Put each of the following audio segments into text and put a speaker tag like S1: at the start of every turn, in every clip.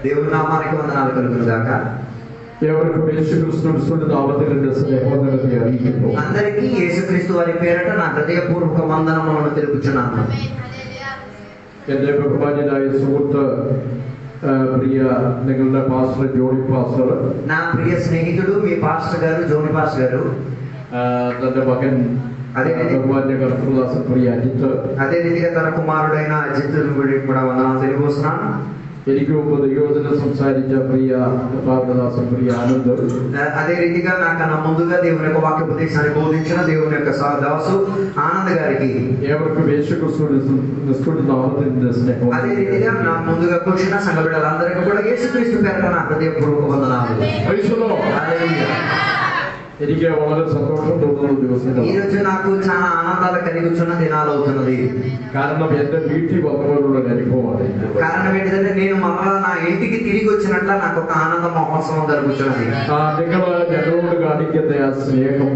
S1: దేవుని నామానికి వందనాలు కలుగును గాక. అందరికీ యేసుక్రీస్తు వారి పేరట నా హృదయపూర్వక వందనములను తెలుపుచున్నాను.
S2: എന്റെ ബഹുമാന്യനായ സുഹൃത്ത് പ്രിയ നിങ്ങളുടെ പാസ്റ്റർ ജോണി പാസ്റ്റർ,
S1: నా ప్రియ స్నేహితుడు మీ పాస్టర్ గారు జోని పాస్టర్ గారు,
S2: തന്റെ മകൻ ബഹുമാന്യ കർത്തൃദാസൻ പ്രിയ അജിത്ത്,
S1: అదే రీతిగా తన కుమారుడైన అజిత్ గురించి కూడా వందనాలు తెలియజేస్తున్నాను.
S2: എനിക്ക് മുമ്പ് ദൈവവചനം സംസാരിച്ച പ്രിയ കർത്തൃദാസൻ ప్రియ ఆనంద్,
S1: అదే రీతిగా నాకన్నా ముందుగా దేవుని యొక్క వాక్యోపదేశాన్ని బోధించిన దేవుని యొక్క దాసు ఆనంద్ గారికి
S2: ఏవర్ക്കും యేసుక్రీస్తు నామమున స్నేహం.
S1: అదే రీతిగా నా ముందుగా కూర్చున్న సంఘ బిడ్డలందరికీ కూడా యేసుక్రీస్తు పేరట నా హృదయపూర్వక వందనాలు. హల్లెలూయా.
S2: എനിക്ക് വളരെ സന്തോഷം തോന്നുന്ന ദിവസം.
S1: ఈ రోజు నాకు చాలా ఆనందాలు కలిగించున్న దినాలు అవుతున్నది.
S2: കാരണം എന്റെ വീട്ടിൽ വന്നവരുടെ അനുഭവമാണ്.
S1: కారణం ఏంటంటే నేను మరలా నా ఇంటికి తిరిగి వచ్చినట్ల నాకు ఒక ఆనంద మహోత్సవం జరుగుతున్నది.
S2: നിങ്ങൾ ഞങ്ങളോട് കാണിക്കുന്ന ആ സ്നേഹം,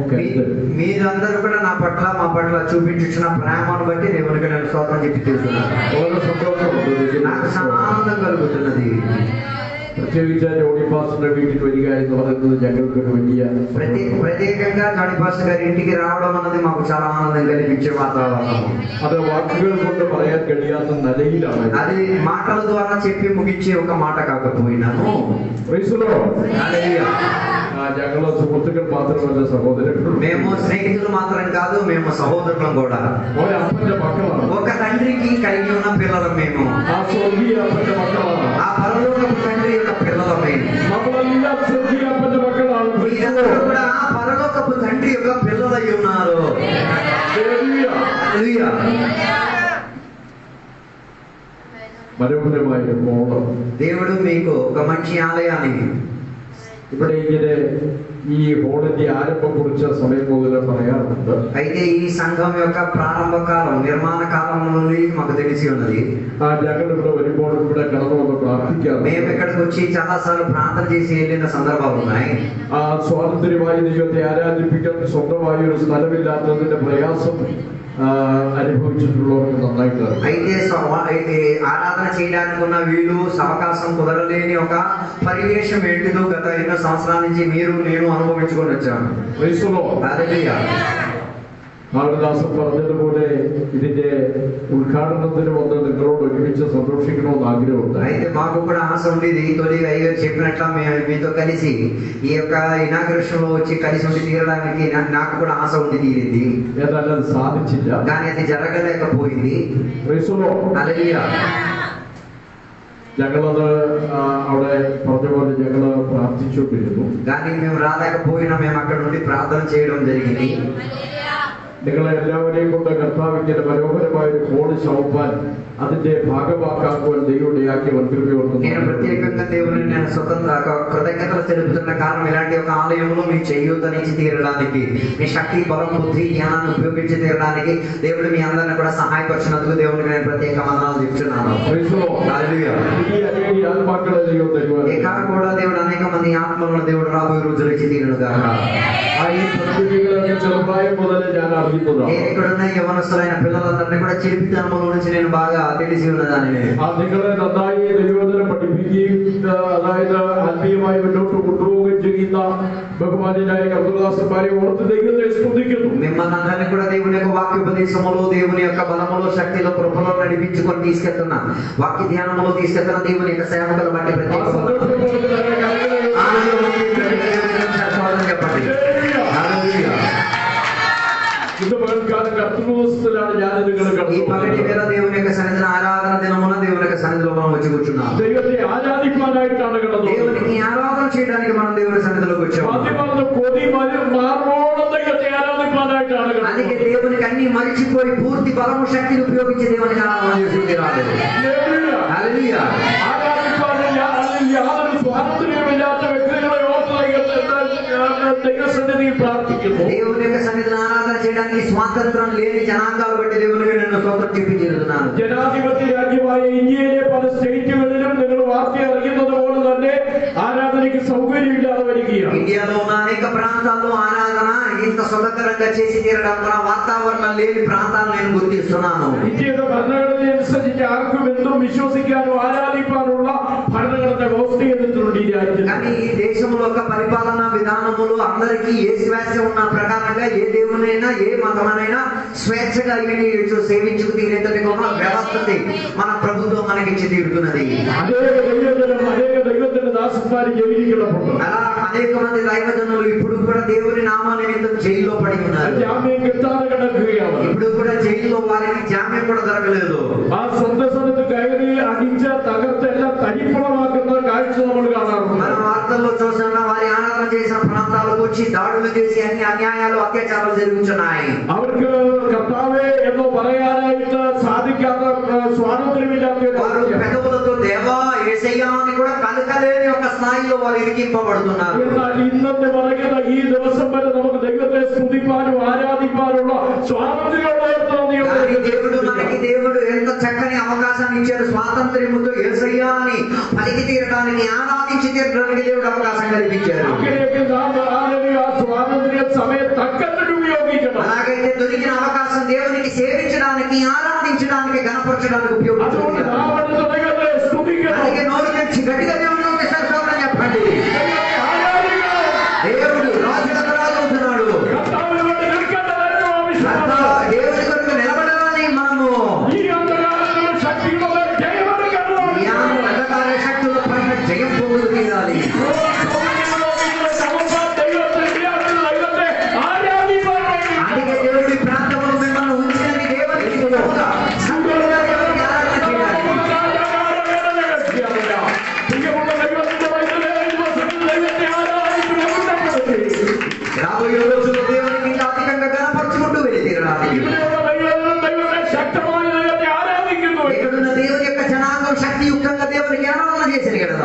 S1: మీరందరూ కూడా నా పట్ల మా పట్ల చూపించిన ప్రేమను బట్టి దేవునికి నేను స్తోత్రం చెప్పి తెలుస్తున్నాను. నాకు చాలా ఆనందం కలుగుతున్నది.
S2: ప్రత్యేకించి జోడి పాస్టర్ వీటికి వరిగా എന്ന് പറയുന്നത് ഞങ്ങൾക്ക് ഒരു വലിയ
S1: ప్రత్యేకంగా జోడి పాస్టర్ గారి ఇంటికి రావడం అన్నది మాకు చాలా ఆనందం కలిగించే వాతావరణం.
S2: അത് വാക്കുകൾ കൊണ്ട് പറയാൻ കഴിയാത്ത നിലയിലാണ്.
S1: అది మాటల ద్వారా చెప్పి ముగించే ఒక మాట కాకపోయినాను.
S2: ഞങ്ങള് സുഹൃത്തുക്കൾ മാത്രമല്ല, సహోదరులు.
S1: మేము స్నేహితులు మాత్రం కాదు, మేము సహోదరులం కూడా.
S2: అప్పന്റെ మక్కലാണ്.
S1: ఒక తండ్రికి కలిగి ఉన్న పిల్లలం మేము.
S2: ఆ స్వర్గీయ అప్పന്റെ మక్కലാണ്.
S1: ఆ పరలోకపు తండ్రి యొక్క పిల్లలం మేము.
S2: మమ్మల్ని స్వర్గీయ అప్పന്റെ మక్కലാണ്.
S1: మీరందరూ కూడా ఆ పరలోకపు తండ్రి యొక్క పిల్లలై ఉన్నారు. హల్లెలూయా.
S2: മനോഹരമായ മോഹം
S1: దేవుడు మీకు ఒక మంచి ఆలయాన్ని
S2: ഇവിടെ ഇങ്ങനെ ഈ ഹോളിന്റെ ആരംഭം കുറിച്ച സമയം മുതൽ പറയാറുണ്ട്.
S1: అయితే ఈ సంఘం యొక్క ప్రారంభ కాలం, నిర్మాణ కాలం నుండి మాకు తెలిసి ఉన్నది.
S2: ഞങ്ങൾ ഇവിടെ വരുമ്പോൾ ഇവിടെ കടന്നു വന്ന് പ്രാർത്ഥിക്കാം.
S1: మేము ఇక్కడికి వచ్చి చాలా సార్లు ప్రార్థన చేసి వెళ్ళిన సందర్భాలు ఉన్నాయి.
S2: സ്വാതന്ത്ര്യമായി ദൈവത്തെ ആരാധിപ്പിക്കാൻ സ്വന്തമായ ഒരു സ്ഥലമില്ലാത്തതിന്റെ പ്രയാസം అనుభవించుకున్నవారు నన్నైతే.
S1: అయితే ఆరాధన చేయడానికి ఉన్న వీలు అవకాశం కుదరలేని ఒక పరివేశం ఏంటిదో గత ఎన్నో సంవత్సరాల నుంచి మీరు నేను అనుభవించుకొని వచ్చాను. హల్లెలూయా.
S2: നാഗദാസൻ പറഞ്ഞതുപോലെ ഇതിന്റെ ఉద్ఘాటనത്തിന് వద్ద నిങ്ങളോട് ഒരുമിച്ച് സന്തോഷിക്കണമെന്ന് ആഗ്രഹമുണ്ട്.
S1: అయితే మాకు కూడా ఆశ ఉండేది. తొలి అయ్యగారు చెప్పినట్ల మీతో కలిసి ఈ యొక్క ఇనాగ్రేషన్ లో వచ్చి కలిసి ఉండి తీరడానికి నాకు కూడా ఆశ ఉండి తీరింది.
S2: എന്നാൽ അത് സാധിച്ചില്ല.
S1: కానీ అది జరగలేకపోయింది. హల్లెలూయా.
S2: ഞങ്ങളത് അവിടെ പറഞ്ഞ പോലെ ഞങ്ങള് പ്രാർത്ഥിച്ചുകൊണ്ടിരുന്നു.
S1: కానీ మేము రాలేకపోయినా మేము అక్కడ నుండి ప్రార్థన చేయడం జరిగింది.
S2: നിങ്ങളെ എല്ലാവരെയും കൊണ്ട് കർത്താവ് ഇങ്ങനെ മനോഹരമായ ഒരു ഹോള് ശോഭാൻ അതിന്റെ ഭാഗമാക്കാൻ ദൈവയാക്കി വർദ്ധിപ്പിക്കുന്നു.
S1: నేను ప్రత్యేకంగా దేవుని నేను స్వతంత్ర కృతజ్ఞతలు తెలుపుతున్న కారణం ఇలాంటి ఒక ఆలయంలో మీ చేయూతనిచ్చి తీరడానికి, మీ శక్తి బలం బుద్ధి జ్ఞానాన్ని ఉపయోగించి తీరడానికి దేవుడు మీ అందరిని కూడా సహాయపరిచినందుకు దేవునికి నేను ప్రత్యేక వందనాలు చెప్తున్నాను. హల్లెలూయా. ఇంకా కూడా దేవుడు అనేక మంది ఆత్మలను దేవుడు రాబోయే రోజులు ఇచ్చి తీరును గాక. నేను ఇక్కడ ఉన్న యవనస్తులైన పిల్లలందరినీ కూడా చిలిపితనంలో నుంచి నేను బాగా తెలిసి ఉన్నదాన్ని.
S2: നിങ്ങളെ നന്നായി ദൈവവചനം പഠിപ്പിക്കുകയും അതായത് ആത്മീയമായി മുന്നോട്ട് കൊണ്ടുപോവുകയും ചെയ്യുന്ന ബഹുമാന്യനായ കർത്തൃദാസന്മാരെ ഓർത്ത് ദൈവത്തെ സ്തുതിക്കുന്നു.
S1: మిమ్మల్ని అందరినీ కూడా దేవుని యొక్క వాక్యోపదేశములో దేవుని యొక్క బలములో శక్తిలో కృపలో నడిపించుకొని తీసుకెళ్తున్నా, వాక్య ధ్యానములో తీసుకెళ్తున్న దేవుని యొక్క సేవకుల బట్టి ప్రత్యేక చెప్పండి. ఈ పగటి వేళ దేవుని యొక్క సన్నిధిని ఆరాధన దినమున దేవుని యొక్క సన్నిధిలో మనం వచ్చి కూర్చున్నాం. దేవునికి ఆరాధన చేయడానికి మనం దేవుని సన్నిధిలోకి వచ్చాము. అందుకే దేవునికి అన్ని మరిచిపోయి పూర్తి బలము శక్తిని ఉపయోగించి దేవునికి ఆరాధన చేసి రాలేదు. హల్లెలూయా. దేవుని యొక్క సన్నిధిని ఆరాధన చేయడానికి స్వాతంత్రం లేని జనాంగాలు బట్టి దేవునికి నేను స్తోత్రం చెప్పి చేరుతున్నాను.
S2: ജനാധിപത്യ രാജ്യമായ ഇന്ത്യയിലെ പല സ്റ്റേറ്റുകളിലും നിങ്ങൾ വാർത്ത അറിയുന്നത് പോലെ തന്നെ ആരാധനയ്ക്ക് സൗകര്യമില്ലാതെ വരികയാണ്.
S1: ఇండియాలో ఉన్న అనేక ప్రాంతాల్లో ఆరాధన ఇంత సుఖకరంగా చేసి తీరడానికి వాతావరణం లేని ప్రాంతాలు నేను గుర్తిస్తున్నాను.
S2: ഇന്ത്യയുടെ ഭരണഘടന അനുസരിച്ച് ആർക്കും എന്തും വിശ്വസിക്കാനും ആരാധിക്കാനുള്ള ഭരണഘടന വ്യവസ്ഥ ഈ രാജ്യത്ത്.
S1: కానీ ఈ దేశంలో ఒక పరిపాలనా విధానములు అందరికీ ఏ స్వేచ్ఛ ఉన్న ప్రకారంగా ఏ దేవునైనా ఏ మతమైనా స్వేచ్ఛగా సేవించుకు తీరేంతటి వ్యవస్థ మన ప్రభుత్వం మనకిచ్చి తీరుతున్నది. అలా అనేక మంది దైవజనులు ఇప్పుడు కూడా దేవుని నామా నిమిత్తం జైల్లో పడి ఉన్నారు. ఇప్పుడు కూడా జైల్లో వారికి జామ్యం కూడా దొరకలేదు. మన వార్తల్లో చూసిన వారి ఆరాధన చేసిన ప్రాంతాలకు వచ్చి దాడులు చేసి అన్ని అన్యాయాలు అత్యాచారాలు జరుగుతున్నాయి.
S2: അവർക്ക് കർത്താവേ എന്ന് പറയാനായിട്ട് സാധിക്കാത്ത സ്വാതന്ത്ര്യമില്ലാത്ത
S1: పెదవులతో దేవా యేసయ్యా అని కూడా పలకలేని ఒక స్థాయిలో వారు ఇరికింపబడుతున్నారు.
S2: എന്നാൽ ഇന്നത്തെ പറയുന്ന ഈ ദിവസം വരെ നമുക്ക് ദൈവത്തെ സ്തുതിപ്പാനും ആരാധിപ്പാനുള്ള
S1: దేవుడు ఎంత చక్కని అవకాశాన్ని ఇచ్చాడు. స్వాతంత్ర్యముతో యేసయ్యా అని పలికి తీరడానికి ఆరాధించి తీరడానికి దేవుడు అవకాశం కల్పించారు. అలాగైతే దొరికిన అవకాశం దేవునికి సేవించడానికి ఆరాధించడానికి గణపరచడానికి ఉపయోగించారు. అలాగే నోరు తెచ్చి గట్టిగా దేవుడికి స్తోత్రం చెప్పండి. దేవుడు రాజులకు రాజు అవుతున్నాడు. దేవుడి కొరకు నిలబడాలని మనము అంధకార శక్తుల పైన జయం పొందుకు తీరాలి. అందుకే దేవుడి ప్రాంతంలో మిమ్మల్ని ఉంచినది దేవునికి రాబోయే రోజుల్లో దేవునికి ఇంకా అధికంగా గణపరచుకుంటూ వెళ్ళి తీరాలి. ఇక్కడున్న దేవుని యొక్క జనాంగం శక్తియుక్తంగా దేవునికి ఆరాధన చేసిన కదా.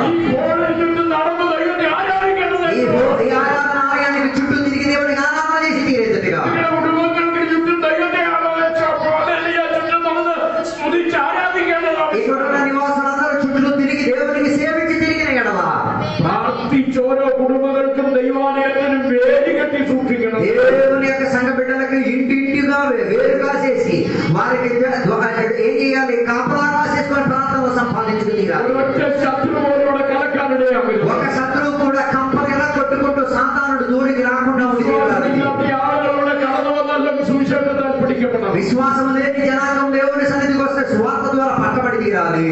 S1: ఈ ఆరాధన ఆలయానికి చుట్టూ తిరిగి దేవునికి ఆరాధన చేసి తీరేదిగా ఇక్కడున్న నివాసులందరూ చుట్టూ తిరిగి దేవునికి సేవించి తిరిగిన ఎడవా
S2: പ്രാർത്ഥിച്ചോരോ കുടുംബങ്ങൾക്കും ദൈവാലയത്തിനും വേലി കെട്ടി സൂക്ഷിക്കണം.
S1: దేవుని యొక్క సంఘ బిడ్డలకు ఇంటింటిగా వేరుగా చేసి వారికి ఏం చేయాలి? కాపలా రాసేసుకొని ప్రాంతంలో సంపాదించుకుని
S2: ഒറ്റ ശത്രുവോടെ കലക്കാരുടെ
S1: ఒక శత్రువు కూడా కంపగా కొట్టుకుంటూ సాతానుడు దూరికి రాకుండా విశ్వాసం లేని జనాంగం దేవుని సన్నిధికి వస్తే స్వార్థ ద్వారా పట్టబడి తీరాలి.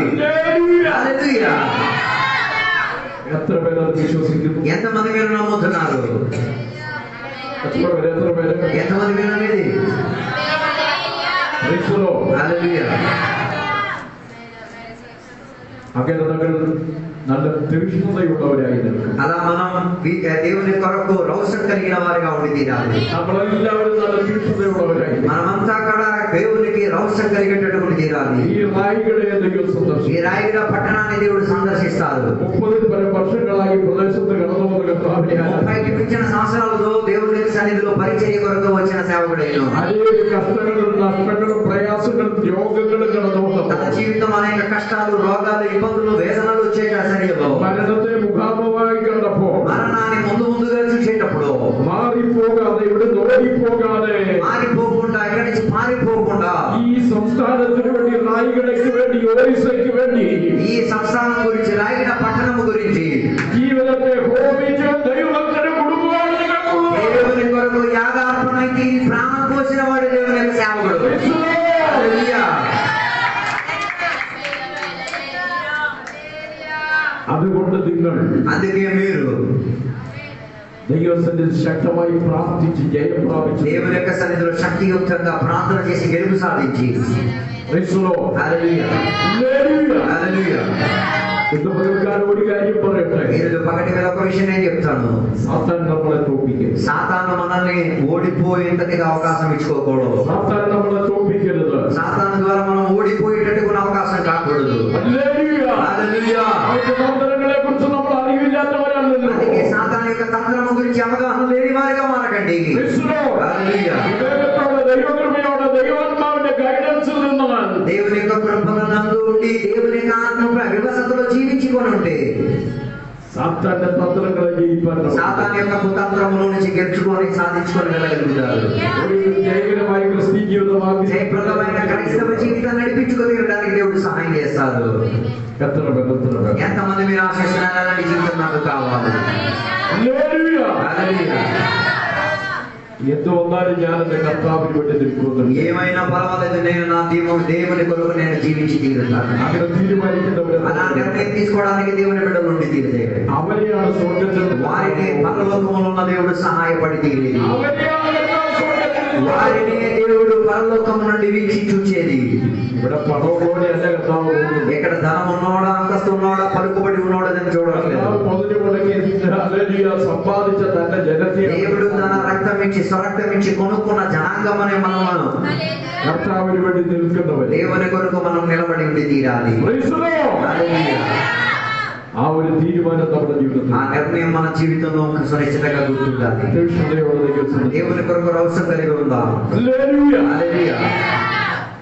S1: ఎంతమంది మీరు నమ్ముతున్నారు? ఎంతమంది మీరు నమ్మేది?
S2: നല്ല തീക്ഷ്ണതയുള്ളവരായിരുന്നു.
S1: అలా మనం దేవుని కొరకు రౌసం కలిగిన వారిగా ఉండి తీరాలి.
S2: നമ്മളെല്ലാവരും നല്ല തീക്ష్ണതയുള്ളവരായിരുന്നു.
S1: మనమంతా కూడా దేవునికి రౌసం కలిగేటటువంటి తీరాలి.
S2: ఈ రాయిగడే దైవం సందర్శించారు.
S1: ఈ రాయిగడ పట్టణాన్ని దేవుడు సందర్శిస్తారు.
S2: 30 వర్షాలకి ప్రదేశంలో గడవడం
S1: 30కి మించిన సంవత్సరాలతో దేవుని సన్నిధిలో పరిచర్య కొరకు వచ్చిన సేవకుడైన
S2: అనేక కష్టాలు, నష్టాలు, ప్రయాసలు, యోగಗಳು గడవడం.
S1: తన జీవితం అనేక కష్టాలు, రోగాలు, ఇబ్బందులు, వేదనలు వచ్చే సమయంలో
S2: మరణത്തെ മുഖാമുഖമായി കണ്ടപ്പോൾ
S1: మరణాన్ని ముందుగా చూసేటప్పుడు
S2: మారిపోగాదే ഇവിടെ ఓడిపోగాదే
S1: మారిపోకుండా ఇక్కడి నుంచి పారిపోకుండా
S2: ఈ సంస్థానത്തിന് വേണ്ടി రాయిగడకి വേണ്ടി ఓరిసకి വേണ്ടി
S1: ఈ సంస్థానం గురించి రాయిగడ పట్టణం గురించి
S2: జీవితത്തെ హోమించే దైవభక్తుల కుటుంబాలకు
S1: దేవుని కొరకు యాగార్పణకి ప్రాణం పోసిన వాడు దేవుని యొక్క సేవకుడు. హల్లెలూయా.
S2: അതുകൊണ്ട് നിങ്ങൾ
S1: అందుకే మీరు
S2: దైవసన్నిధిలో శక్తമായി ప్రార్థించి జయం ప్రాపించి
S1: దేవుని యొక్క సన్నిధిలో శక్తియుక్తంగా ప్రార్థన చేసి గెలుపు సాధించి
S2: హల్లెలూయా
S1: హల్లెలూయా.
S2: ഒരു കാര്യം പറയട്ടെ.
S1: ఈరోజు పగటి వేళ ఒక విషయం నేను చెప్తాను.
S2: సాతాను നമ്മളെ തോൽപ്പിക്കരുത്.
S1: సాతాను మనల్ని ఓడిపోయేంతటిగా అవకాశం ఇచ్చుకోకూడదు.
S2: సాతాను നമ്മളെ തോൽപ്പിക്കരുത്.
S1: సాతాను ద్వారా మనం ఓడిపోయేటట్టుగా అవకాశం కాకూడదు.
S2: హల్లెలూయా హల్లెలూయా. తంత్రങ്ങളെ കുറിച്ച് നമ്മൾ അറിവില്ലാത്തവരല്ലല്ലോ.
S1: అందుకే సాతాను యొక్క తంత్రము గురించి అవగాహన లేని వారిగా మారకండి. హల్లెలూయా.
S2: దైవకృపయోടെ దైవాత్మావిന്റെ గైడెన్సిൽ നിന്നാണ്
S1: దేవుని యొక్క కృపనందు ఉండి దేవుని యొక్క ఆత్మ వివసతలో జీవించుకొని ఉంటే
S2: సాతాను తంత్రங்களை జయించారు.
S1: సాతాను యొక్క కుతంత్రముల నుంచి గెలుచుకొని సాధించుకొని వెళ్ళగలుగుతారు.
S2: జయకరమైన క్రిస్టియన్ జీవితం
S1: జయప్రదమైన క్రైస్తవ జీవితాన్ని నడిపించుకోగలడానికి దేవుడు సహాయం చేస్తాడు. ఎంతమంది మీరు ఆశిస్తున్నారు అలాంటి జీవితం నాకు కావాలి?
S2: హల్లెలూయా. ఎంతో ఉండాలి జ్ఞానాన్ని కర్తావిని బట్టి తెలుసుకుంటాను.
S1: ఏమైనా పర్వాలేదు, నేను నా దేవుని కొరకు నేను జీవించి తీరుతాను.
S2: అక్కడ
S1: అలా నిర్ణయం తీసుకోవడానికి దేవుని బిడ్డలు నుండి తీరుతాయి. వారిని పరలోకములో ఉన్న దేవుడు సహాయపడి తీరేది. వారిని దేవుడు పరలోకం నుండి వీక్షి చూచేది. ఎక్కడ ధనం ఉన్నవాడా, అంతస్తు ఉన్నవాడా, పలుకుబడి ఉన్నవాడా అని చూడట్లేదు. దేవుడు తన రక్తం ఇచ్చి స్వరక్తం ఇచ్చి కొనుక్కున్న జనాంగం అనే మనము దేవుని కొరకు మనం నిలబడి ఉండి తీరాలి.
S2: ఆ ഒരു തീരുമാനം നമ്മുടെ ജീവിതത്തിൽ,
S1: ఆ నిర్ణయం మన జీవితంలో సునిశ్చితంగా గుర్తుండాలి. దేవుని కొరకు అవసరం కలిగి ఉందాం. హల్లెలూయా.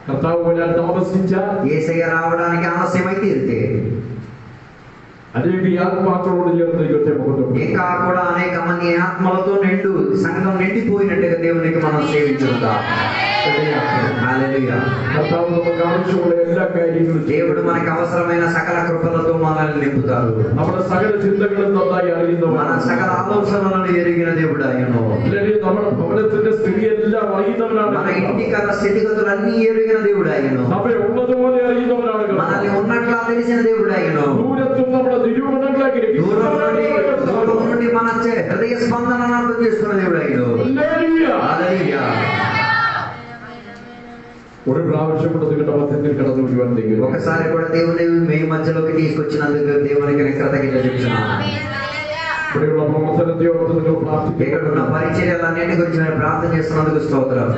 S2: కర్తావు వలన తామసించ
S1: యేసయ్య రావడానికి ఆలస్యమై తీరితే
S2: అనేక ఆత్మహత్యలు చేరుతాయి.
S1: ఇంకా కూడా అనేక మంది ఆత్మలతో సంఘం నిండిపోయినట్టుగా దేవునికి మనం సేవించుకుందాం. దేవుడు మనకు అవసరమైన సకల కృపలతో మనల్ని నింపుతారు. మన సకల ఆలోచనలను ఎరిగిన దేవుడు ఆయన. మన ఇంటికల స్థితిగతులన్నీ ఎరిగిన దేవుడు ఆయన. మనల్ని ఉన్నట్లా తెలిసిన దేవుడు ఆయన. దూరం నుండి మన హృదయ స్పందనను అర్థం చేసుకున్న దేవుడు ఆయన. ఒకసారి కూడా దేవుని మీ మధ్యలోకి తీసుకొచ్చినందుకు దేవునికి కృతజ్ఞత చెప్తున్నాను. పరిచర్యలన్నింటి గురించి నేను ప్రార్థన చేస్తున్నందుకు స్తోత్రం.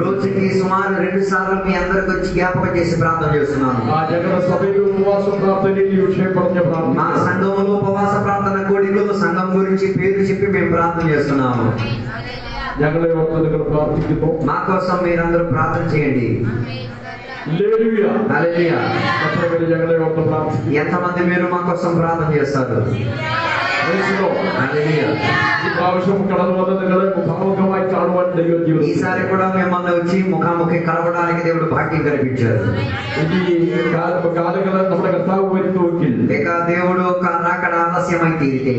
S1: రోజుకి సుమారు 2 సార్లు మీ అందరికి వచ్చి జ్ఞాపకం చేసి ప్రార్థన చేస్తున్నాను. మా సంఘంలో ఉపవాస ప్రార్థన కూడిలో సంఘం గురించి పేరు చెప్పి మేము ప్రార్థన చేస్తున్నాము. మా కోసం మీరందరూ ప్రార్థన చేయండి. ఎంతమంది మీరు మా కోసం ప్రార్థన చేస్తారు? ఈసారి కూడా మిమ్మల్ని వచ్చి ముఖాముఖి కలవడానికి దేవుడు భాగ్యం కల్పించారు. ఇక దేవుడు అక్కడ ఆలస్యమై తీరితే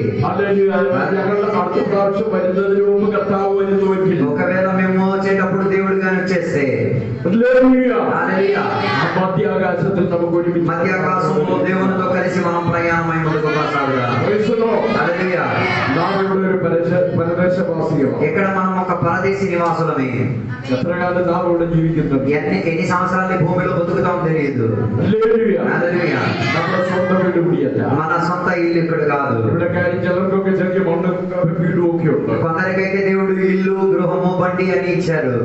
S1: ఒకవేళ మేము వచ్చేటప్పుడు దేవుడు కానీ వచ్చేస్తే మధ్యాకాశంలో దేవునితో కలిసి మనం ప్రయాణమై ముందుకు కొనసాగుదాం. ఇక్కడ మనం ఒక పరదేశీ నివాసులమే. ఎన్ని సంవత్సరాలు భూమిలో బతుకుతాం తెలియదు. మన సొంత ఇల్లు ఇక్కడ కాదు. కొందరికైతే దేవుడు ఇల్లు, గృహము, బండి అని ఇచ్చారు.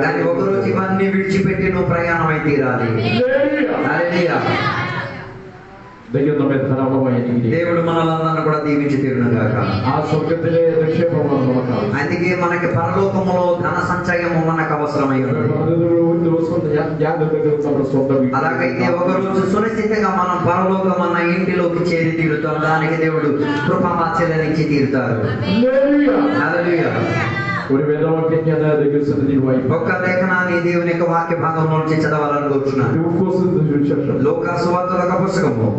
S1: కానీ ఒక రోజు ఇవన్నీ విడిచిపెట్టి నువ్వు ప్రయాణం అయితే తీరాలి. దేవుడు మనలందరినీ కూడా దీవించి తీరునుగాక. అందుకే మనకి పరలోకములో ధన సంచయము మనకు అవసరమై అలాగైతే ఒక రోజు సునిశ్చితంగా మనం పరలోకం అన్న ఇంటిలోకి చేరి తీరుతాం. దానికి దేవుడు కృపామాత్సర్యాన్ని తీరుతారు. ఒక్క లేఖనాన్ని దేవుని యొక్క వాక్య భాగంలో నుంచి చదవాలని కోరుచున్నాను. లోకా సువార్తల పుస్తకము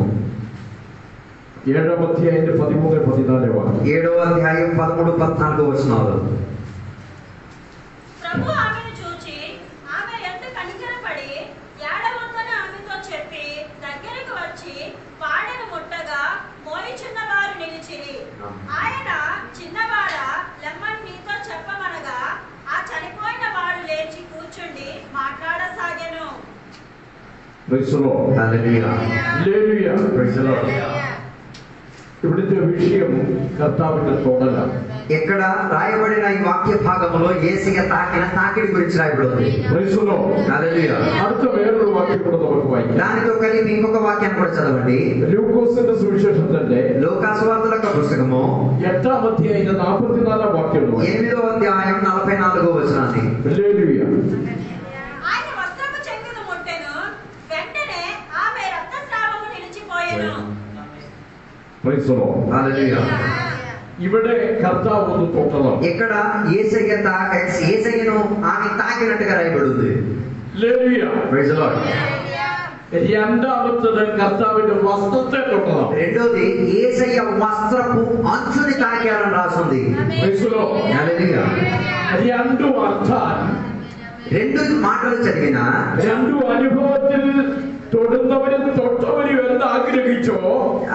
S2: 7వ అధ్యాయం 13-14
S1: 7వ అధ్యాయం 13-14 వచనాలు.
S3: ప్రభు ఆమెను చూచి ఆమె ఎంత కనికరపడి ఏడవొద్దన ఆమెతో చెప్పి దగ్గరకు వచ్చి పాడెను ముట్టగా మోయిచున్నవారు నిలిచిరి. ఆయన చిన్నవాడా లెమ్మని నీతో చెప్పమనగా ఆ చనిపోయిన వాడు లేచి కూర్చుండి మాట్లాడసాగెను.
S1: ఇక్కడ రాయబడిన ఈ వాక్య భాగంలో యేసయ్య తాకిన తాకిడి గురించి రాయబడింది. దానితో కలిపి ఇంకొక వాక్యాన్ని కూడా చదవండి. లోకా సువార్తల పుస్తకము
S2: 8వ అధ్యాయం 44వ వాక్యం
S1: 8వ అధ్యాయం 44వ వచనాన్ని.
S3: ఆయన వస్త్రపు చెంగును ముట్టెను. వెంటనే ఆ
S2: Praise the Lord.
S1: హల్లెలూయా.
S2: ഇവിടെ కర్తావు ഒന്ന് തൊട്ടതാണ്.
S1: ఇక్కడ యేసయ్యను ఆమె తాకినట్టుగా రాయబడి ఉంది.
S2: హల్లెలూయా.
S1: Praise the Lord.
S2: രണ്ടാമത്തത് കർത്താവിന്റെ വസ്ത്രത്തെ തൊട്ടതാണ്.
S1: రెండోది యేసయ్య వస్త్రపు అంచుని తాకారని రాస్తుంది.
S2: Praise the Lord.
S1: హల్లెలూయా.
S2: రెండు అర్థాలు,
S1: రెండు మాటలు చదివిన
S2: రెండు అనుభవത്തിൽ തൊടുന്നവരും തൊട്ടവരും ఎంత ఆగ్రహించో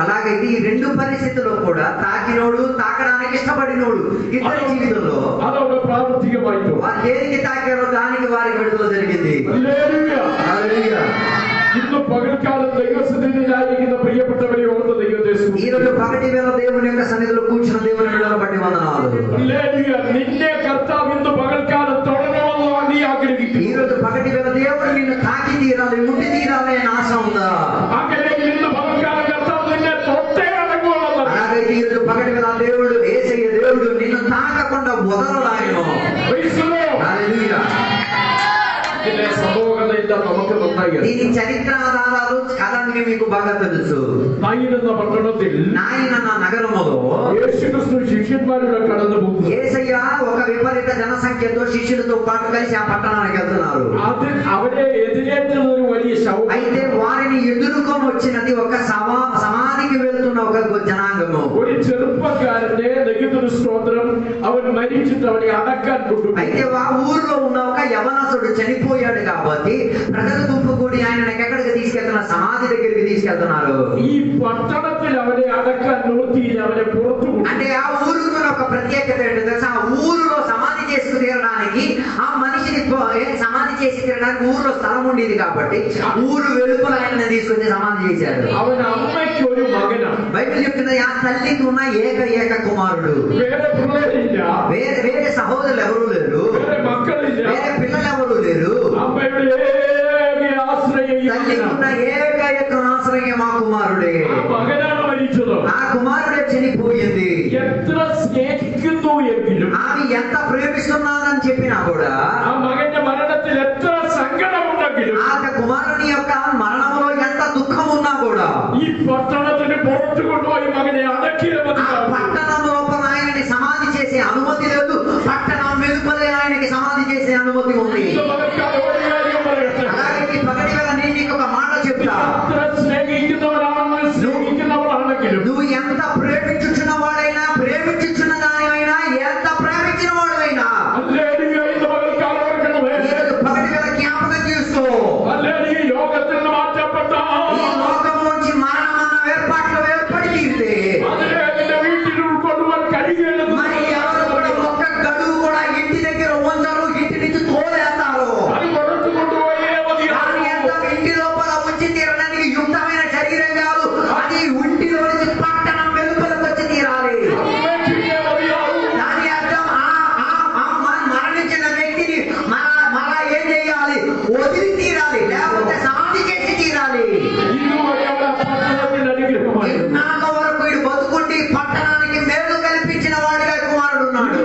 S1: అలాగైతే ఈ రెండు పరిస్థితుల్లో కూడా తాకినోడు తాకడానికి ఇష్టపడినోడు ఇద్దరి జీవితంలో
S2: అదొక ప్రావర్తికమైంది.
S1: వారు దేనికి తాకారో దానికి వారికి విడుదల జరిగింది.
S2: హల్లెలూయా.
S1: హల్లెలూయా.
S2: ഇന്ന് പകൽക്കാലം ദൈവസന്നിധിയിലായിരിക്കുന്ന പ്രിയപ്പെട്ടവരെ ഓർത്ത് ദൈവം
S1: ఈ రోజు పగటి వేళ దేవుని యొక్క సన్నిధిలో కూర్చున్న దేవుని బిడ్డలను బట్టి వందనాలు.
S2: హల్లెలూయా. నిన్నే కర్తావు ఇന്ന് పగల్కాలం തൊടണമെന്ന് നീ ആഗ്രഹിക്കുന്നു.
S1: ఈ రోజు పగటి వేళ దేవుడు నిన్ను తాకి తీరాలి, ముట్టి తీరాలి అని ఆశ ఉందా?
S2: അങ്ങനെ ഇന്ന് పగల్కాలం కర్తావు నిన్నే തൊട്ടേ అడగోవాలి.
S1: అలాగైతే ఈ రోజు పగటి వేళ దేవుడు యేసయ్య దేవుడు నిన్ను తాకకుండా వదలలాయను. హల్లెలూయా.
S2: ഇതിന്റെ സംഭവകഥയില്ല നമുക്ക് നന്നായി.
S1: దీని చరిత్ర ఆధారాలు కథానికి మీకు బాగా తెలుసు.
S2: నాయిన్ ఎన్న పట్టణത്തിൽ
S1: నాయిన్ అన్న నగరములో
S2: యేసుక్రీస్తు శిష్యులతో కడந்து పోతున్నారు.
S1: యేసయ్య ఒక విపరీత జనసంఖ్యతో శిష్యులతో పాటు కలిసి ఆ పట్టణానికి వెళ్తున్నారు.
S2: అది అవడే ఎదురేస్తున్న ഒരു വലിയ శవం.
S1: అయితే వారిని ఎదుర్కొని వచ్చినది ఒక సమాధికి వెళ్తున్న ఒక జనాంగము.
S2: ഒരു ചെറുപ്പക്കാരന്റെ ദൈവത്തിന് സ്തോത്രം അവൻ മരിച്ചിട്ട് അവനെ അടക്കാൻ കൊണ്ടുപോയി.
S1: అయితే ఆ ఊర్లో ఉన్న ఒక యవనసుడు చనిపోయాడు కాబట్టి ప్రజల గుంపు కూడి ఆయన ఎక్కడికి తీసుకెళ్తున్నారు? సమాధి దగ్గరికి తీసుకెళ్తున్నారు.
S2: ఈ పట్టణത്തിൽ അവനെ అడക്കാൻ നോക്കിയില്ല, അവനെ പുറത്തു.
S1: అంటే ఆ ఊరుకు ఒక ప్రత్యేకత ఏంటో తెలుసా? ఆ ఊరిలో సమాధి చేసి తీరడానికి ఆ మనిషిని సమాధి చేసి తీరడానికి ఊరిలో స్థలం ఉండేది కాబట్టి ఊరు వెలుపల ఆయన తీసుకొచ్చి సమాధి చేశారు.
S2: അവൻ അമ്മയ്ക്ക് ഒരു മകന.
S1: బైబిల్ చెప్తున్నది ఆ తల్లికి ఉన్న ఏక కుమారుడు.
S2: వేరే పిల్లలిല്ല,
S1: వేరే సహోదరులు ఎవరు లేరు,
S2: వేరే మక్కలిല്ല,
S1: వేరే పిల్లలు ఎవరు లేరు.
S2: అమ్మയുടെ
S1: తల్లికి ఉన్న ఏక ఆశ్రయం ఆ కుమారుడే.
S2: మగనాണ് മരിച്ചത്.
S1: ఆ కుమారుడే చనిపోయింది.
S2: എത്ര സ്നേഹിക്കുന്നു എങ്കിലും
S1: ఆమె ఎంత ప్రేమిస్తున్నానని చెప్పినా కూడా
S2: ఆ మగന്റെ మరణത്തിൽ എത്ര സങ്കടം ഉണ്ടെങ്കിലും
S1: ఆ కుమారుని యొక్క మరణంలో ఎంత దుఃఖం ఉన్నా కూడా
S2: ഈ పట్టణത്തിന് പുറത്തു കൊണ്ടുപോയി മകനെ അടക്കിയ
S1: పట్టణం లోపల ఆయనని సమాధి చేసే అనుమతి లేదు, పట్టణం వెలుపలే ఆయనకి సమాధి చేసే అనుమతి ఉంది. అలాగే పగటి వేళ నేను నీకు ఒక మాట చెప్తా. నువ్వు ఎంత ప్రేమించుచున్న వాడైనా, ప్రేమించుచున్న దానివైనా, ఎంత ప్రేమించిన వాడైనా పగటి వేళ జ్ఞాపకం చేసుకో. ఈ లోకం నుంచి మరణం అన్న ఏర్పాట్లు ఏర్పడి తీరితే మరి ఎవరు కూడా ఒక్క గడువు కూడా ఇంటి దగ్గర ఉంచరు, ఇంటి నుంచి తోలేస్తారు. ఇంటి లోపల ఉంచి తీరడానికి యుక్తమైన శరీరం కాదు, అది ఇంటిలో నుంచి పట్టణం వెలుపలకు వచ్చి తీరాలి. దాని అర్థం మరణించిన వ్యక్తిని మళ్ళా ఏం చేయాలి? వదిలి తీరాలి, లేకపోతే సమాధి చేసి తీరాలి. నాన్న వరకు ఇడు బతుకుండి పట్టణానికి మేలు కల్పించిన వాడిగా కుమారుడు ఉన్నాడు.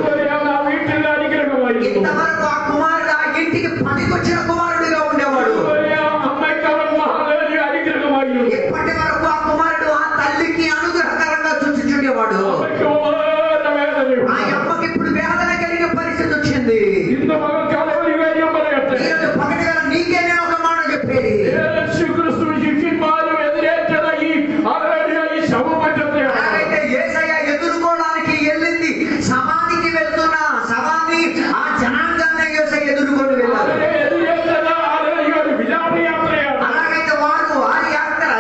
S1: ఇంతవరకు ఆ కుమారుడు ఆ ఇంటికి పనికొచ్చిన కుమారుడిగా ఉండేవాడు. ఇప్పటి వరకు ఆ కుమారుడు ఆ తల్లికి అనుగ్రహకరంగా చూచుచుండేవాడు. ఆ అమ్మకి ఇప్పుడు వేదన కలిగే పరిస్థితి వచ్చింది. ఈరోజు పగటి వేళ నీకే నేను ఒక మాట చెప్పేది. అలాగైతే యేసయ్య ఎదుర్కోవడానికి వెళ్ళింది సమాధికి వెళ్తున్న శవాన్ని, ఆ జనాంగాన్ని యేసయ్య ఎదుర్కొని వెళ్ళారు. అలాగైతే వారు వారి యాత్ర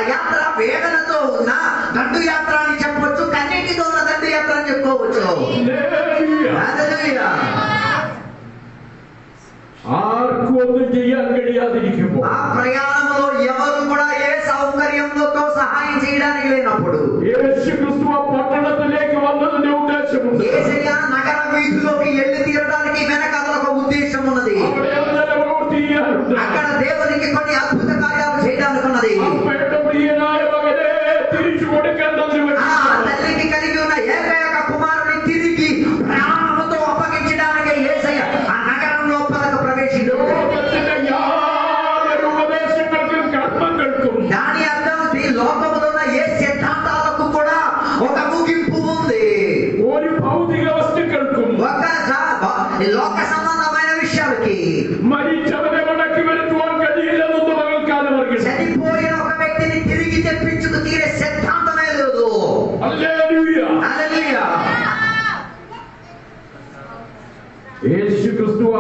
S1: వేదనతో ఉన్న దండు యాత్ర అని చెప్పవచ్చు, కన్నీటితో ఉన్న దండు యాత్ర అని చెప్పుకోవచ్చు. హల్లెలూయా. ఆ ప్రయాణంలో ఎవరు కూడా ఏ సౌకర్యంతో సహాయం చేయడానికి లేనప్పుడు యేసయ్య నగర వీధిలోకి వెళ్ళి తీరడానికి వెనకాల ఒక ఉద్దేశం ఉన్నది. అక్కడ దేవునికి కొన్ని అద్భుత కార్యాలు చేయడానికి ఉన్నది. ఆ తల్లికి కలిగి ఉన్న ఏకైక కుమారుని తిరిగి ప్రాణముతో అప్పగించడానికి యేసయ్య ఆ నగరం లోపలకు ప్రవేశించాడు. దాని అర్థం ఈ లోకములో ఉన్న ఏ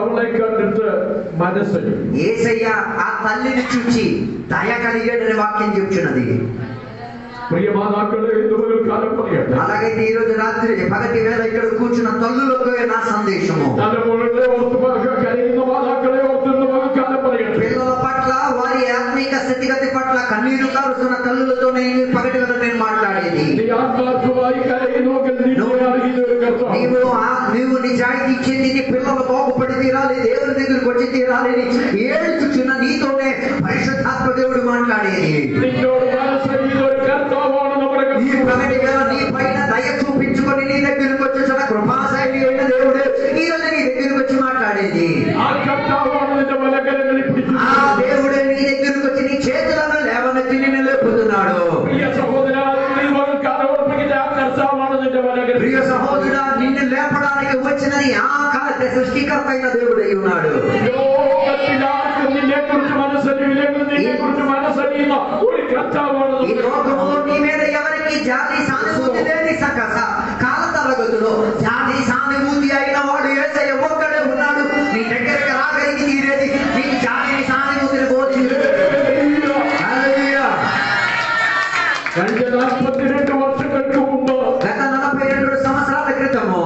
S2: അവളെ കണ്ടിട്ട് മനസ്സടി.
S1: యేసయ్య ఆ తల్లిని చూచి దయ కలిగేడని వాక్యం చెప్తున్నది.
S2: ప్రియ మాతాక్കളే, ఇందువల్ల కాలం పనియట.
S1: అలాగైతే ఈ రోజు రాత్రి పగటి వేళ ఇక్కడ కూర్చున్న తల్లులకు నా సందేశము, పిల్లల పట్ల వారి ఆత్మీక స్థితిగతి పట్ల కన్నీరు కారుస్తున్న తల్లులతో పగటి వేళ నేను మాట్లాడేది. నీవు నిజాయితీ చెంది నీ పిల్లలు బాగుపడి తీరాలి, దేవుని దగ్గరికి వచ్చి తీరాలి ఏడుచున్న నీతోనే పరిశుద్ధాత్మ దేవుడు మాట్లాడేది. ఈ పగటి వేళ నీ పైన దయ చూపించుకొని నీ దగ్గరికి వచ్చేసిన కృపాశైలి అయిన దేవుడు ఈ రోజు నీ దగ్గరికి వచ్చి మాట్లాడేది. ఆ దేవుడు నీ దగ్గరికి వచ్చి నీ చేతులను లేవనెత్తి నిన్ను లేపుతున్నాడు. ప్రియ సహోదరుడా, నిన్ను లేపడానికి వచ్చినది ఆ కాల సృష్టికర్త అయిన దేవుడు అయి ఉన్నాడు. ఈ లోకంలో నీ మీద ఎవరికి జాతి సానుభూతి లేని కాల తరగతులో జాతి సానుభూతి అయిన వాడు యేసయ్య ఒక్కడే ఉన్నాడు. నీ దగ్గరికి రాగలిగి తీరేది నీకు జాతి సానుభూతిని బోధించు. గత 42 సంవత్సరాల క్రితము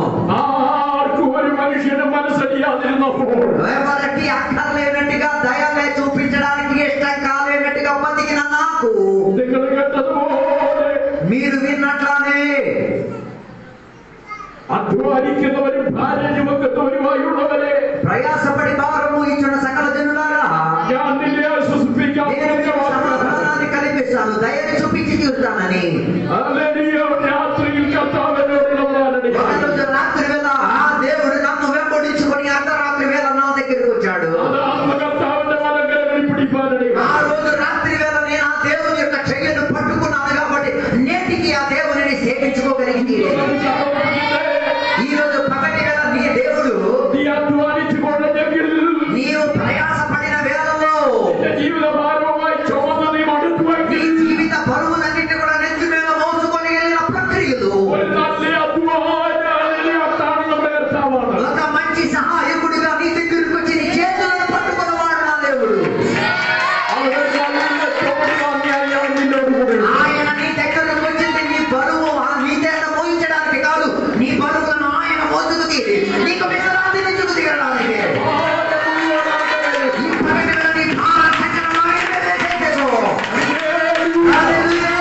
S1: ఎవరికి అక్కర్లేనట్టుగా దయలే చూపించడానికి ఇష్టం కాలేనట్టుగా బతికిన నాకు మీరు విన్నట్లానే ప్రయాసపడి భారము ఇచ్చిన సకల జనులారా సమాధానాన్ని కల్పిస్తాను, దయని చూపించి చూస్తానని. రాత్రి వేళ ఆ దేవుడు నన్ను వెంబడించుకొని అర్ధరాత్రి వేళ నా దగ్గరికి వచ్చాడు. ఆ రోజు రాత్రి వేళ నేను ఆ దేవుని యొక్క చెయ్యను పట్టుకున్నాను కాబట్టి నేటికి ఆ దేవుని సేవించుకోగలిగింది. ఈ రోజు పగటి వేళ నీ దేవుడు నీవు ప్రయాసపడిన వేళలో నీ జీవిత బరువులన్నింటి కూడా నెత్తి మీద మోసుకొని వెళ్ళిన ప్రక్రియలు ఒక మంచి సహాయకుడిగా నీ దగ్గరికి వచ్చి నీ చేతులను పట్టుకున్నవాడు నా దేవుడు. ఆయన నీ దగ్గరకు వచ్చింది నీ బరువు నీ చేత మోయించడానికి కాదు, నీ బరువులను ఆయన మోసుకు తీరి నీకు విశ్రాంతి నుంచి దిగడానికి. ఈ పగటివేళ నీ భారం చక్రం ఆయన మీద వేసేసుకో. హల్లెలూయా.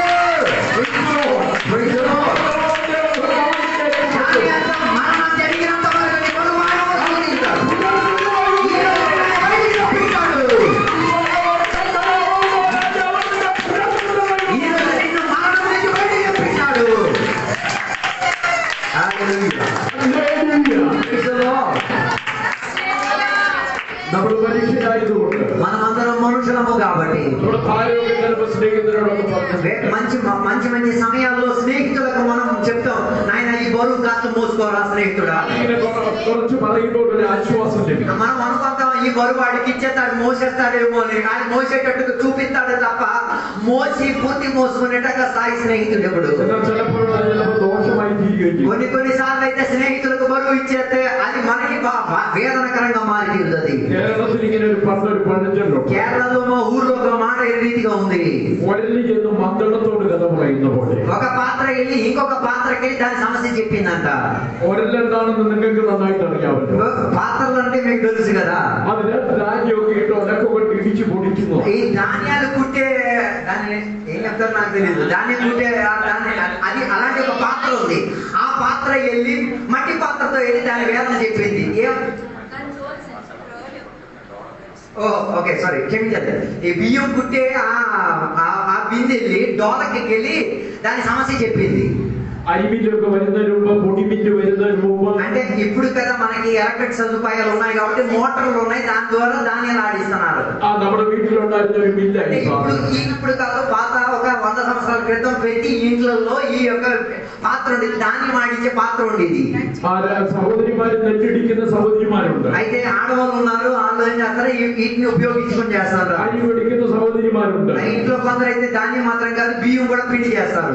S1: మరణం జరిగినంత వరకు నీ బరువు ఆయన మోసుకు తీస్తాడు. ఈ రోజు నిన్ను బయటికి రప్పించాడు. ఈ రోజు నిన్ను మరణం నుంచి బయటికి రప్పించాడు. హల్లెలూయా. Praise the Lord. మనమందరం మనుషులము కాబట్టి మంచి మంచి సమయాల్లో స్నేహితులకు మనం చెప్తాం, నాయన ఈ బరువు కాస్త మోసుకోరా స్నేహితుడా. మనం అనుకుంటాం ఈ బరువు వాడికి ఇచ్చేస్తాడు, మోసేస్తాడేమో అని. ఆయన మోసేటట్టుగా చూపిస్తాడు తప్ప మోసి పూర్తి మోసుకునేటగా స్థాయి స్నేహితుడు ఎప్పుడు. కొన్నిసార్లు అయితే స్నేహితులకు బరువు ఇచ్చేస్తే అది మనకి వేదనకరంగా మారి తీరుతుంది. కేరళలో మా ఊర్లో ఒక మాట ఏ రీతిగా ఉంది, ఒక పాత్ర వెళ్ళి ఇంకొక పాత్రకి వెళ్ళి దాని సమస్య చెప్పిందంట. పాత్రలు అంటే మీకు తెలుసు కదా, ఈ ధాన్యాలు కుట్టే దాన్ని ఏం చెప్తారు నాకు తెలియదు, ధాన్యం కుట్టే అది అలాంటి ఒక పాత్ర ఉంది. ఆ పాత్ర వెళ్ళి మట్టి పాత్రతో వెళ్ళి దాని వేదన చెప్పింది. ఓకే సారీ క్షమించండి. ఈ బియ్యం కుట్టే ఆ బిందె వెళ్ళి డోలకి వెళ్ళి దాని సమస్య చెప్పింది. అంటే ఇప్పుడు కదా మనకి ఎలక్ట్రిక్ సదుపాయాలు ఉన్నాయి కాబట్టి మోటార్లు ఉన్నాయి, దాని ద్వారా ధాన్యాలు ఆడిస్తున్నారు. ఇప్పుడు కాదు, పాత ఒక 100 సంవత్సరాల క్రితం ప్రతి ఇంట్లో ఈ యొక్క పాత్ర ఉండేది, ధాన్యం ఆడించే పాత్ర ఉండేది. అయితే ఆడవాళ్ళు ఉన్నారు, వాళ్ళు ఏం చేస్తారు, వీటిని ఉపయోగించుకొని చేస్తారు. ఇంట్లో కొందరు అయితే ధాన్యం మాత్రం కాదు బియ్యం కూడా పిండి చేస్తారు.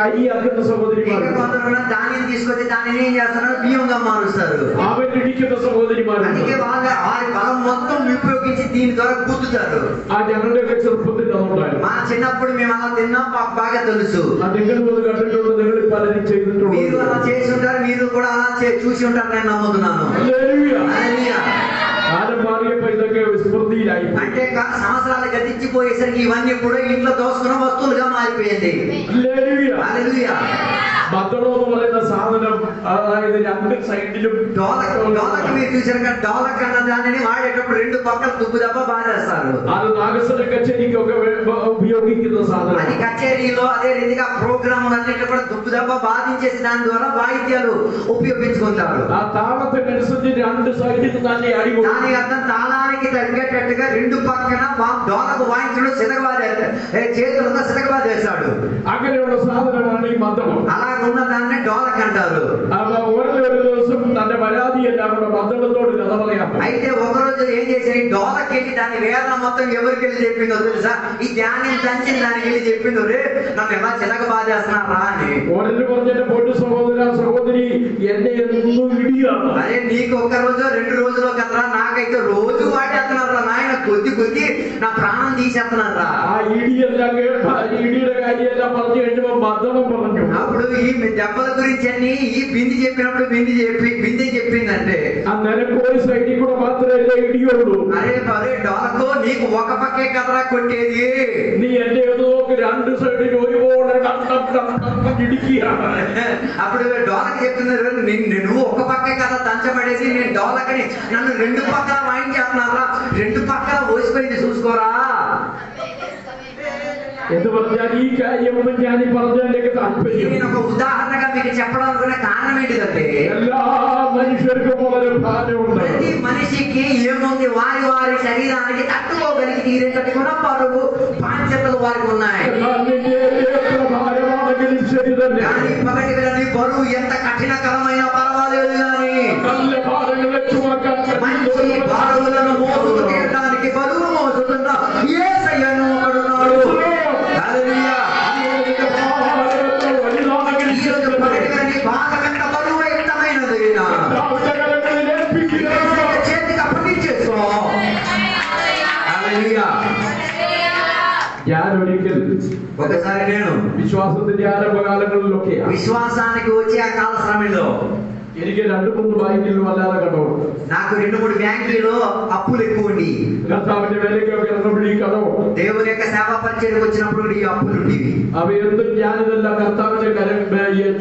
S2: അരിയാക്കുന്ന സഹോദരിമാർ,
S1: కొందరు ధాన్యం తీసుకొచ్చి దానిని ఏం చేస్తున్నారు, బియ్యంగా మారుస్తారు.
S2: അവൻ ഇടിക്കുന്ന സഹോദരിമാർ,
S1: అందుకే వారి బలం మొత్తం ఉపయోగించి దీని ద్వారా గుద్దుతారు.
S2: ആ ഞങ്ങളുടെയൊക്കെ ചെറുപ്പത്തിൽ അതുണ്ടായിരുന്നു.
S1: మా చిన్నప్పుడు మేము అలా తిన్నాం, మాకు బాగా తెలుసు.
S2: ആ നിങ്ങൾ ഒന്ന് കണ്ടിട്ടുള്ള നിങ്ങൾ പലരും ചെയ്തിട്ടുണ്ട്.
S1: మీరు అలా చేసి ఉంటారు, మీరు కూడా అలా చూసి ఉంటారు నేను నమ్ముతున్నాను. హల్లెలూయా.
S2: కాలం మారియപ്പോൾ ఇതൊക്കെ విస్మృతిയിലായി.
S1: అంటే సంవత్సరాలు గతించిపోయేసరికి ఇవన్నీ కూడా ఇంట్లో దోసుకున్న వస్తువులుగా మారిపోయింది. హల్లెలూయా.
S2: మద్దളം എന്ന് പറയുന്ന സാധനം, അതായത് രണ്ട് സൈഡിലും
S1: డోలక్ మీరు చూసారు కదా, డోలక్ అన్న దానిని వాడేటప్పుడు రెండు పక్కల తుప్పు దెబ్బ బాధేస్తారు.
S2: അത് നാഗസ്വര കച്ചേരിക്കൊക്കെ ഉപയോഗിക്കുന്ന സാധനം.
S1: అది కచేరీలో అదే రీతిగా ప్రోగ్రామ్ అన్నింటి కూడా తుప్పు దెబ్బ బాధించేసి దాని ద్వారా వాయిద్యాలు ఉపయోగించుకుంటారు.
S2: ఆ తాళത്തിననుసరించి രണ്ട് సైడిൽ దాన్ని అడి
S1: దాని అర్థం తాళానికి తగ్గట్టుగా రెండు పక్కన డోలకు వాయించడం చేతులతో సితకబాదేశాడు.
S2: അങ്ങനെയുള്ള സാധനമാണ് ఈ മദ്ദളം.
S1: అలాగ ఉన్న దాన్ని డోలక్ అంటారు.
S2: ഒരു ദിവസം തന്റെ പരാതി എല്ലാം കൂടെ മദ്ദളത്തോട് കഥ പറയാം.
S1: అయితే ఒకరోజు ఏం చేశారు, డోలకి వెళ్ళి దాని వేదన మొత్తం ఎవరికి వెళ్ళి చెప్పిందో తెలుసా, ఈ ధ్యానం దంచిన దానికి వెళ్ళి చెప్పిందో, రే నన్ను ఎలా చిలకబాదేస్తున్నారా అని.
S2: ഓരോ പറഞ്ഞ పొట్టు సహోదర సహోదరి ఎన్నే ఇడియాలి.
S1: అరే నీకు ఒక్క రోజు రెండు రోజులు కదరా, నాకైతే రోజు వాటేస్తున్నారా నాయన, కొద్ది నా ప్రాణం తీసేస్తున్నారా.
S2: ఆ ఇడియెല്ലാം ఇడిയുടെ കാര്യമെല്ലാം പറഞ്ഞു കഴിഞ്ഞപ്പോ മദ്ദളം പറഞ്ഞു.
S1: అప్పుడు ఈ దెబ్బల గురించి అన్ని ఈ బింది చెప్పినప్పుడు బింది చెప్పిందంటే,
S2: ఆ నెలకోరి సైడ్ కూడా మాత్రమే ఇడియోడు.
S1: అరే డోలకు నీకు ఒక పక్కే కదరా కొట్టేది,
S2: నీ అంటే ఏదో రెండు సైడ్ ഒരുപോലെ ఇడికియా.
S1: అప్పుడు డోలకి చెప్తున్నారు, నువ్వు ఒక పక్కే కదా దంచబడేసి, నేను డోలకని నన్ను రెండు పక్కల వాయించేస్తున్నారా, రెండు పక్కల ఓసిపోయింది చూసుకోరా.
S2: എന്ന് പറഞ്ഞാൽ ഈ കാര്യം ഞാൻ പറഞ്ഞതിലേക്ക് താല്പര്യം,
S1: నేను ఒక ఉదాహరణగా మీకు చెప్పడం అనుకునే కారణం ఏంటిదంటే,
S2: എല്ലാ മനുഷ്യർക്കും വളരെ ഭാരമുണ്ട്.
S1: ప్రతి మనిషికి ఏముంది, వారి శరీరానికి తట్టుకోగలిగి తీరేటట్టు కూడా బరువు బాధ్యతలు వారికి ఉన్నాయి.
S2: భారమాണെങ്കിലും శരി തന്നെ,
S1: కానీ పగటి వేళ నీ బరువు ఎంత కఠినకరమైన పర్వాలేదు, కానీ
S2: നല്ല ഭാരങ്ങളെ
S1: మంచి బరువులను మోసుకు తీయడానికి బరువు మోసుతున్న యేసయ్యను ఒకడున్నాడు. హల్లెలూయా. భాగమెంత బరువు ఎంతమైనది చేతికి అప్పగించేసుకో. హల్లెలూయా.
S2: ഞാൻ ഒരിക്കൽ
S1: ఒకసారి నేను
S2: വിശ്വാസത്തിന്റെ ആരംഭകാലങ്ങളിലൊക്കെ
S1: విశ్వాసానికి వచ్చే ఆ కాల సమయంలో
S2: എനിക്ക് 2-3 ബാങ്കിൽ വല്ലാതെ കടവുണ്ട്.
S1: నాకు 2-3 బ్యాంకుల్లో అప్పులు ఎక్కువ ఉండి,
S2: കർത്താവിന്റെ വേലയ്ക്കൊക്കെ ഇറങ്ങുമ്പോൾ ഈ കടവും
S1: దేవుని యొక్క సేవా పరిచయం వచ్చినప్పుడు ఈ అప్పులు ఉండేవి.
S2: అవి എന്തും ഞാനിതെല്ലാം കർത്താവിന്റെ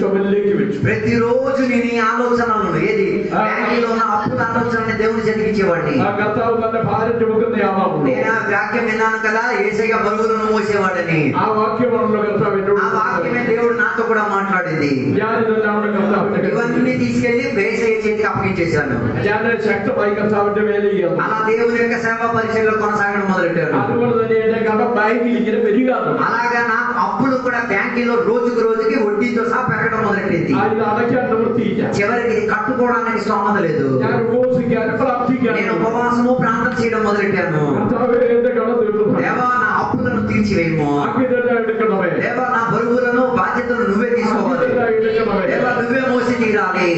S2: ചുമലിലേക്ക് വെച്ചു.
S1: ప్రతిరోజు నేను ఈ ఆలోచనలను ఏది బ్యాంకులో ఉన్న అప్పుల ఆలోచనని దేవుని చదివించేవాడిని.
S2: ఆ కర్తావు తన భారం చుమക്കുന്നയാളാണ്.
S1: నేను ఆ వాక్యం విన్నాను కదా, యేసయ్య బరువులను మోసేవాడని.
S2: ఆ వాక్యములో కర్తావు
S1: ఆ వాక్యమే దేవుడు నాతో కూడా మాట్లాడింది.
S2: ഞാനിതെല്ലാം കർത്താവിന്റെ
S1: ఇవన్నీ తీసుకెళ్లి యేసయ్య చేతికి అప్పగించేశాను.
S2: ഞാൻ ശക്തമായി കർത്താവിന്റെ വേല ചെയ്യാം.
S1: అలా దేవుని యొక్క సేవా పరిచయంలో కొనసాగడం మొదలెట్టాను.
S2: അതുപോലെ തന്നെ എന്റെ കട ബാങ്കിൽ ഇങ്ങനെ വരികയാണ്.
S1: అలాగా నా అప్పులు కూడా బ్యాంకులో రోజుకు రోజుకి వడ్డీతో సహా పెరగడం మొదలెట్టింది.
S2: ഇത് അടയ്ക്കാൻ നിവൃത്തിയില്ല.
S1: చివరికి ఇది కట్టుకోవడానికి స్తోమత లేదు.
S2: ഞാൻ ഉപവസിക്കാനും
S1: నేను
S2: പ്രാർത്ഥിക്കാനും
S1: ఉపవాసము ప్రార్థన చేయడం మొదలెట్టాను.
S2: കർത്താവേ എന്റെ കട തീർന്നു.
S1: దేవా నా అప్పులను తీర్చివేయము.
S2: ഇതെല്ലാം എടുക്കണമേ.
S1: దేవా నా బరువులను బాధ్యతలు నువ్వే తీసుకోవాలి.
S2: ഇതെല്ലാം എടുക്കണമേ.
S1: దేవా నువ్వే మోసి తీరాలి.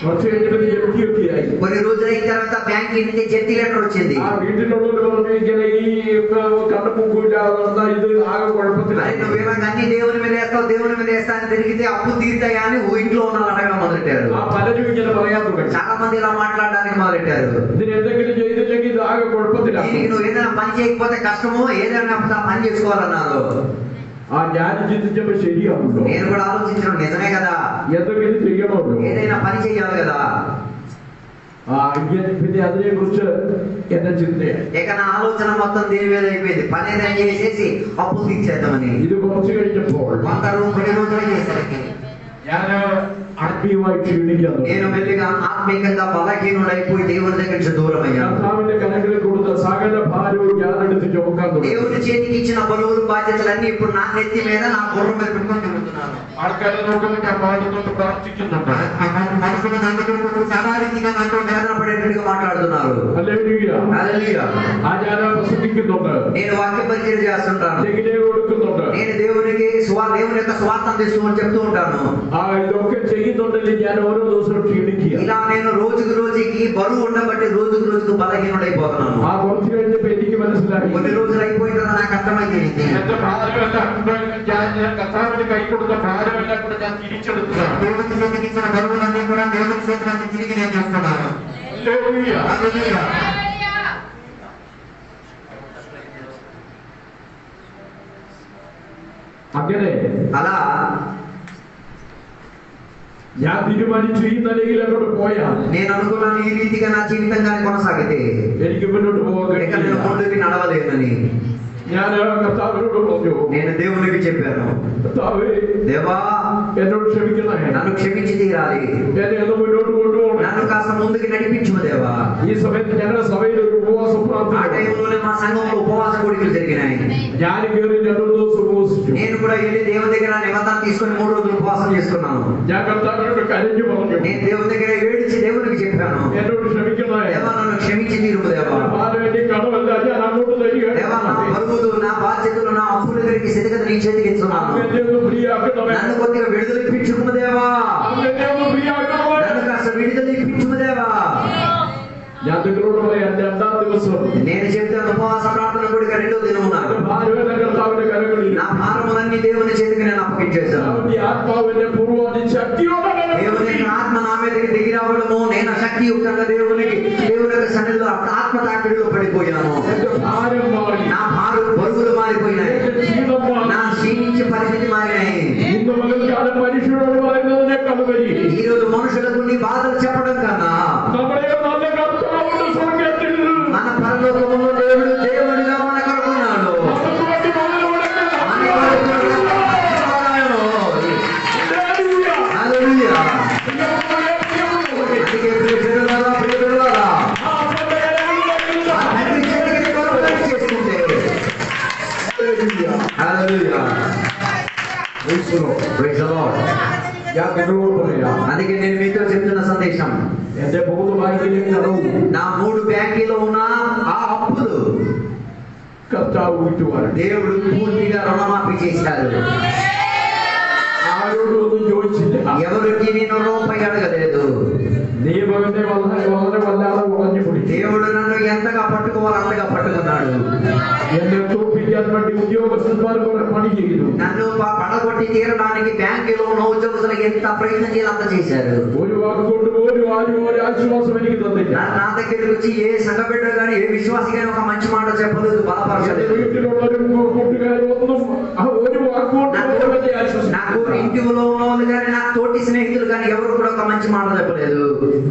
S2: കുറച്ച് കഴിഞ്ഞിട്ട് ജപ്തിയൊക്കെയായി.
S1: కొన్ని రోజులు అయిన తర్వాత బ్యాంక్ నుంచి జప్తి లెటర్ వచ్చింది.
S2: ആ വീട്ടിലുള്ളവർ പറഞ്ഞു ഇങ്ങനെ ഈ കണ്ണുമുക്കൂല്ലാതെ ഇത് ആകെ കുഴപ്പത്തിലായി.
S1: నువ్వేమన్నా అన్ని దేవుని మీద వేస్తావు, దేవుని మీద వేస్తా అని తిరిగితే అప్పు తీరుతాయా అని ఇంట్లో ఉన్న అడగడం మొదలెట్టారు.
S2: ആ పലരും ఇങ്ങനെ പറയാൻ തുടങ്ങി.
S1: చాలా మంది ఇలా మాట్లాడడానికి మొదలెట్టారు.
S2: ഇതിന് എന്തെങ്കിലും ചെയ്തില്ലെങ്കിൽ ഇത് ആകെ കുഴപ്പത്തിലായി.
S1: దీనికి నువ్వు ఏదైనా పని చేయకపోతే కష్టము, ఏదైనా పని చేసుకోవాలన్నారు.
S2: ആ ഞാൻ ചിന്തിച്ചപ്പോ ശരിയാണല്ലോ,
S1: నేను కూడా ఆలోచించడం నిజమే కదా,
S2: എന്തെങ്കിലും ചെയ്യണമല്ലോ.
S1: ఏదైనా పని చేయాలి కదా.
S2: പിന്നെ അതിനെ കുറിച്ച് എന്റെ ചിന്തയാണ്.
S1: ఇక నా ఆలోచన మొత్తం దీని మీద అయిపోయింది. పని ఏదైనా చేసేసి అప్పు తీర్చేద్దామని.
S2: ഇത് കുറച്ച് കഴിഞ്ഞപ്പോൾ
S1: కొన్ని రోజులు చేసరికి
S2: ഞാൻ ആത്മീയമായി ക്ഷീണിക്കാൻ
S1: నేను మెల్లిగా ఆత్మీయంగా బలహీనుడైపోయి దేవుని దగ్గర నుంచి దూరం అయ్యాను.
S2: കർത്താവിന്റെ കരങ്ങളിൽ കൊടുത്ത സകല ഭാരവും ഞാൻ എടുത്ത് ചുമക്കാൻ തുടങ്ങി.
S1: దేవుని చేతికి ఇచ్చిన బరువులు బాధ్యతలన్నీ ఇప్పుడు నా నెత్తి మీద, నా గుర్రం మీద పెట్టుకొని తిరుగుతున్నాను.
S2: ആൾക്കാരെ നോക്കുമ്പോൾ ഞാൻ പാടുകൊണ്ട് പ്രാർത്ഥിക്കുന്നുണ്ട്.
S1: మనుషులు నన్ను సాధారణంగా నాతో వేదన పడేటట్టుగా మాట్లాడుతున్నారు.
S2: ഹല്ലേലൂയ.
S1: హల్లెలూయా.
S2: ആ ഞാൻ പ്രസംഗിക്കുന്നുണ്ട്,
S1: నేను వాక్య పరిచయం చేస్తుంటాను,
S2: ചെകിലെ കൊടുക്കുന്നുണ്ട്,
S1: నేను దేవునికి దేవుని యొక్క స్వార్థం అందిస్తూ అని చెప్తూ ఉంటాను.
S2: ഇതൊക്കെ ചെയ്യുന്നുണ്ടെങ്കിൽ ഞാൻ ഓരോ ദിവസവും ക്ഷീണിക്കുക.
S1: ఇలా నేను రోజుకు రోజుకి బరువు ఉండబట్టి రోజుకు రోజుకు బలహీనుడైపోతున్నాను.
S2: കുറച്ച് കഴിഞ്ഞപ്പോ എനിക്ക് മനസ്സിലായി.
S1: కొన్ని రోజులు అయిపోయిన తర్వాత నాకు అర్థమైంది.
S2: എന്റെ ഭാരമെല്ലാം ഞാൻ കർത്താവിന് കൈ കൊടുത്ത ഭാരമെല്ലാം കൂടെ ഞാൻ തിരിച്ചെടുത്തതാണ്.
S1: దేవునికి చేతికిచ్చిన బరువులన్నీ కూడా దేవుని చేతులకు తిరిగి నేను చేస్తున్నాను.
S2: హల్లెలూయా, హల్లెలూయా. അങ്ങനെ
S1: అలా
S2: ഞാൻ തീരുമാനിച്ചു ഈ നിലയിൽ അങ്ങോട്ട് പോയാൽ
S1: నేను అనుకున్నాను ఈ రీతిగా నా జీవితంగా కొనసాగితే
S2: എനിക്ക് മുന്നോട്ട് പോകാൻ
S1: ఇక నేను ముందుకి నడవలేనని.
S2: ഞാൻ കർത്താവിനോട് പറഞ്ഞു,
S1: నేను దేవునికి చెప్పాను,
S2: കർത്താവേ
S1: దేవా
S2: എന്നോട് ക്ഷമിക്കണേ,
S1: నన్ను క్షమించి తీరాలి,
S2: എന്നെ ഒന്ന് മുന്നോട്ട് കൊണ്ടുപോകണം.
S1: నన్ను కాస్త ముందుకి నడిపించు దేవా.
S2: ഈ സമയത്ത് ഞങ്ങളുടെ സഭയിൽ ഒരു ഉപവാസ
S1: ఆ
S2: പ്രാർത്ഥന,
S1: టైంలోనే మా సంఘంలో ఉపవాస కూడికలు జరిగినాయి.
S2: ഞാൻ കയറി 2 ദിവസം ഉപവസിച്ചു.
S1: నేను కూడా వెళ్ళి దేవుని దగ్గర నిబంధన తీసుకొని 3 రోజులు ఉపవాసం చేసుకున్నాను.
S2: ഞാൻ കർത്താവിനോട് കരഞ്ഞു പറഞ്ഞു,
S1: నేను దేవుని దగ్గర ఏడిచి దేవునికి చెప్పాను,
S2: എന്നോട് ക്ഷമിക്കണേ,
S1: దేవా నన్ను క్షమించి తీరుము దేవా.
S2: ഭാരമെന്റെ కడవല്ല ഞാൻ അങ്ങോട്ട്
S1: దేవా నా బరువులు, నా బాధ్యతలు, నా అప్పుల దగ్గరికి స్థితిగత నీ చేతికి ఇస్తున్నాను. నన్ను కొద్దిగా విడుదల ఇప్పించుకుము దేవా. నన్ను కాస్త విడుదల ఇప్పించుము దేవా.
S2: ഞാൻ നിങ്ങളോട് പറയാം, 2ാം ദിവസം
S1: నేను చెప్తాను ఉపవాస ప్రార్థన కూడిక 2వ దినం ఉన్నాను.
S2: കർത്താവിന്റെ കരങ്ങളിൽ
S1: నా భారములన్నీ దేవుని చేతికి నేను అప్పగించేశాను.
S2: ആത്മാവിന്റെ പൂർവ്വ ശക്തിയോടെ
S1: దేవుని యొక్క ఆత్మ నా మీదకి దిగి రావడము, నేను శక్తియుక్తంగా దేవుని యొక్క సన్నిధిలో ఆత్మ తాకిడిలో పడిపోయాను.
S2: ഭാരം മാറി,
S1: నా బరువులు మారిపోయినాయి,
S2: ക്ഷീണം മാറി.
S1: నా క్షీణించే పరిస్థితి మారినాయి.
S2: ഇന്ന് മകൾക്കാലം മനുഷ്യരോട് പറയുന്നതിനേക്കാൾ ഉപരി
S1: ఈ రోజు మనుషులకు నీ బాధలు చెప్పడం కన్నా
S2: നമ്മുടെ നല്ല കർത്താവുണ്ട് സ്വർഗ്ഗത്തിൽ.
S1: మన పరలోకములో దేవుడిగా మన కొడుకున్నాడు.
S2: നമുക്ക് വേണ്ടി മകൻ കൊടുക്കുന്ന
S1: మన కొరకు జీవనాయను.
S2: ഹല്ലേലൂയ.
S1: హల్లెలూయా.
S2: പ്രിയമുള്ളവരെ, പ്രിയമുള്ളവരെ,
S1: అందుకే ప్రియబిడ్డలారా, ప్రియబిడ్డలారా,
S2: ആ తండ్రి കരങ്ങളിൽ
S1: ఆ తండ్రి చేతికి కొరకు చేసుకుంటే హల్లెలూయా. Praise the Lord.
S2: ഞാൻ നിങ്ങളോട് പറയാം,
S1: అందుకే నేను మీతో చెప్తున్న సందేశం,
S2: എന്റെ 3 ബാങ്കിലെ കടവും
S1: నా 3 బ్యాంకీలో ఉన్న ఆ అప్పులు
S2: കർത്താവ് വിട്ടുവാണ്.
S1: దేవుడు పూర్తిగా రుణమాఫీ చేశారు.
S2: ആരോടും ഒന്നും ചോദിച്ചില്ല.
S1: ఎవరికి నేను రూపాయి అడగలేదు.
S2: നിയമത്തെ വളരെ വളരെ വല്ലാതെ ഉറഞ്ഞു പിടിച്ചു.
S1: దేవుడు నన్ను ఎంతగా పట్టుకోవాలి అంతగా పట్టుకున్నాడు.
S2: എന്നെ തോൽപ്പിക്കാൻ വേണ്ടി ഉദ്യോഗസ്ഥന്മാർ കുറെ പണി ചെയ്തു.
S1: నన్ను పడగొట్టి తీరడానికి బ్యాంకులో ఉన్న ఉద్యోగస్తులు ఎంత ప్రయత్నం చేయాలి అంత చేశారు.
S2: ഒരു വാക്കുകൊണ്ട് പോലും ആരും ഒരു ആശ്വാസം എനിക്ക് തന്നില്ല.
S1: నా దగ్గరికి వచ్చి ఏ సంఘ బిడ్డ గాని ఏ విశ్వాసి గాని ఒక మంచి మాట చెప్పలేదు,
S2: എന്റെ
S1: బలపరచలేదు.
S2: വീട്ടിലുള്ളവരും കൂട്ടുകാരും ഒന്നും ഒരു വാക്കുകൊണ്ട് പോലും എന്നെ ആശ്വസിപ്പിച്ചില്ല.
S1: నాకు ఇంటిలో ఉన్న వాళ్ళు కానీ నా తోటి స్నేహితులు కానీ ఎవరు కూడా ఒక మంచి మాట చెప్పలేదు.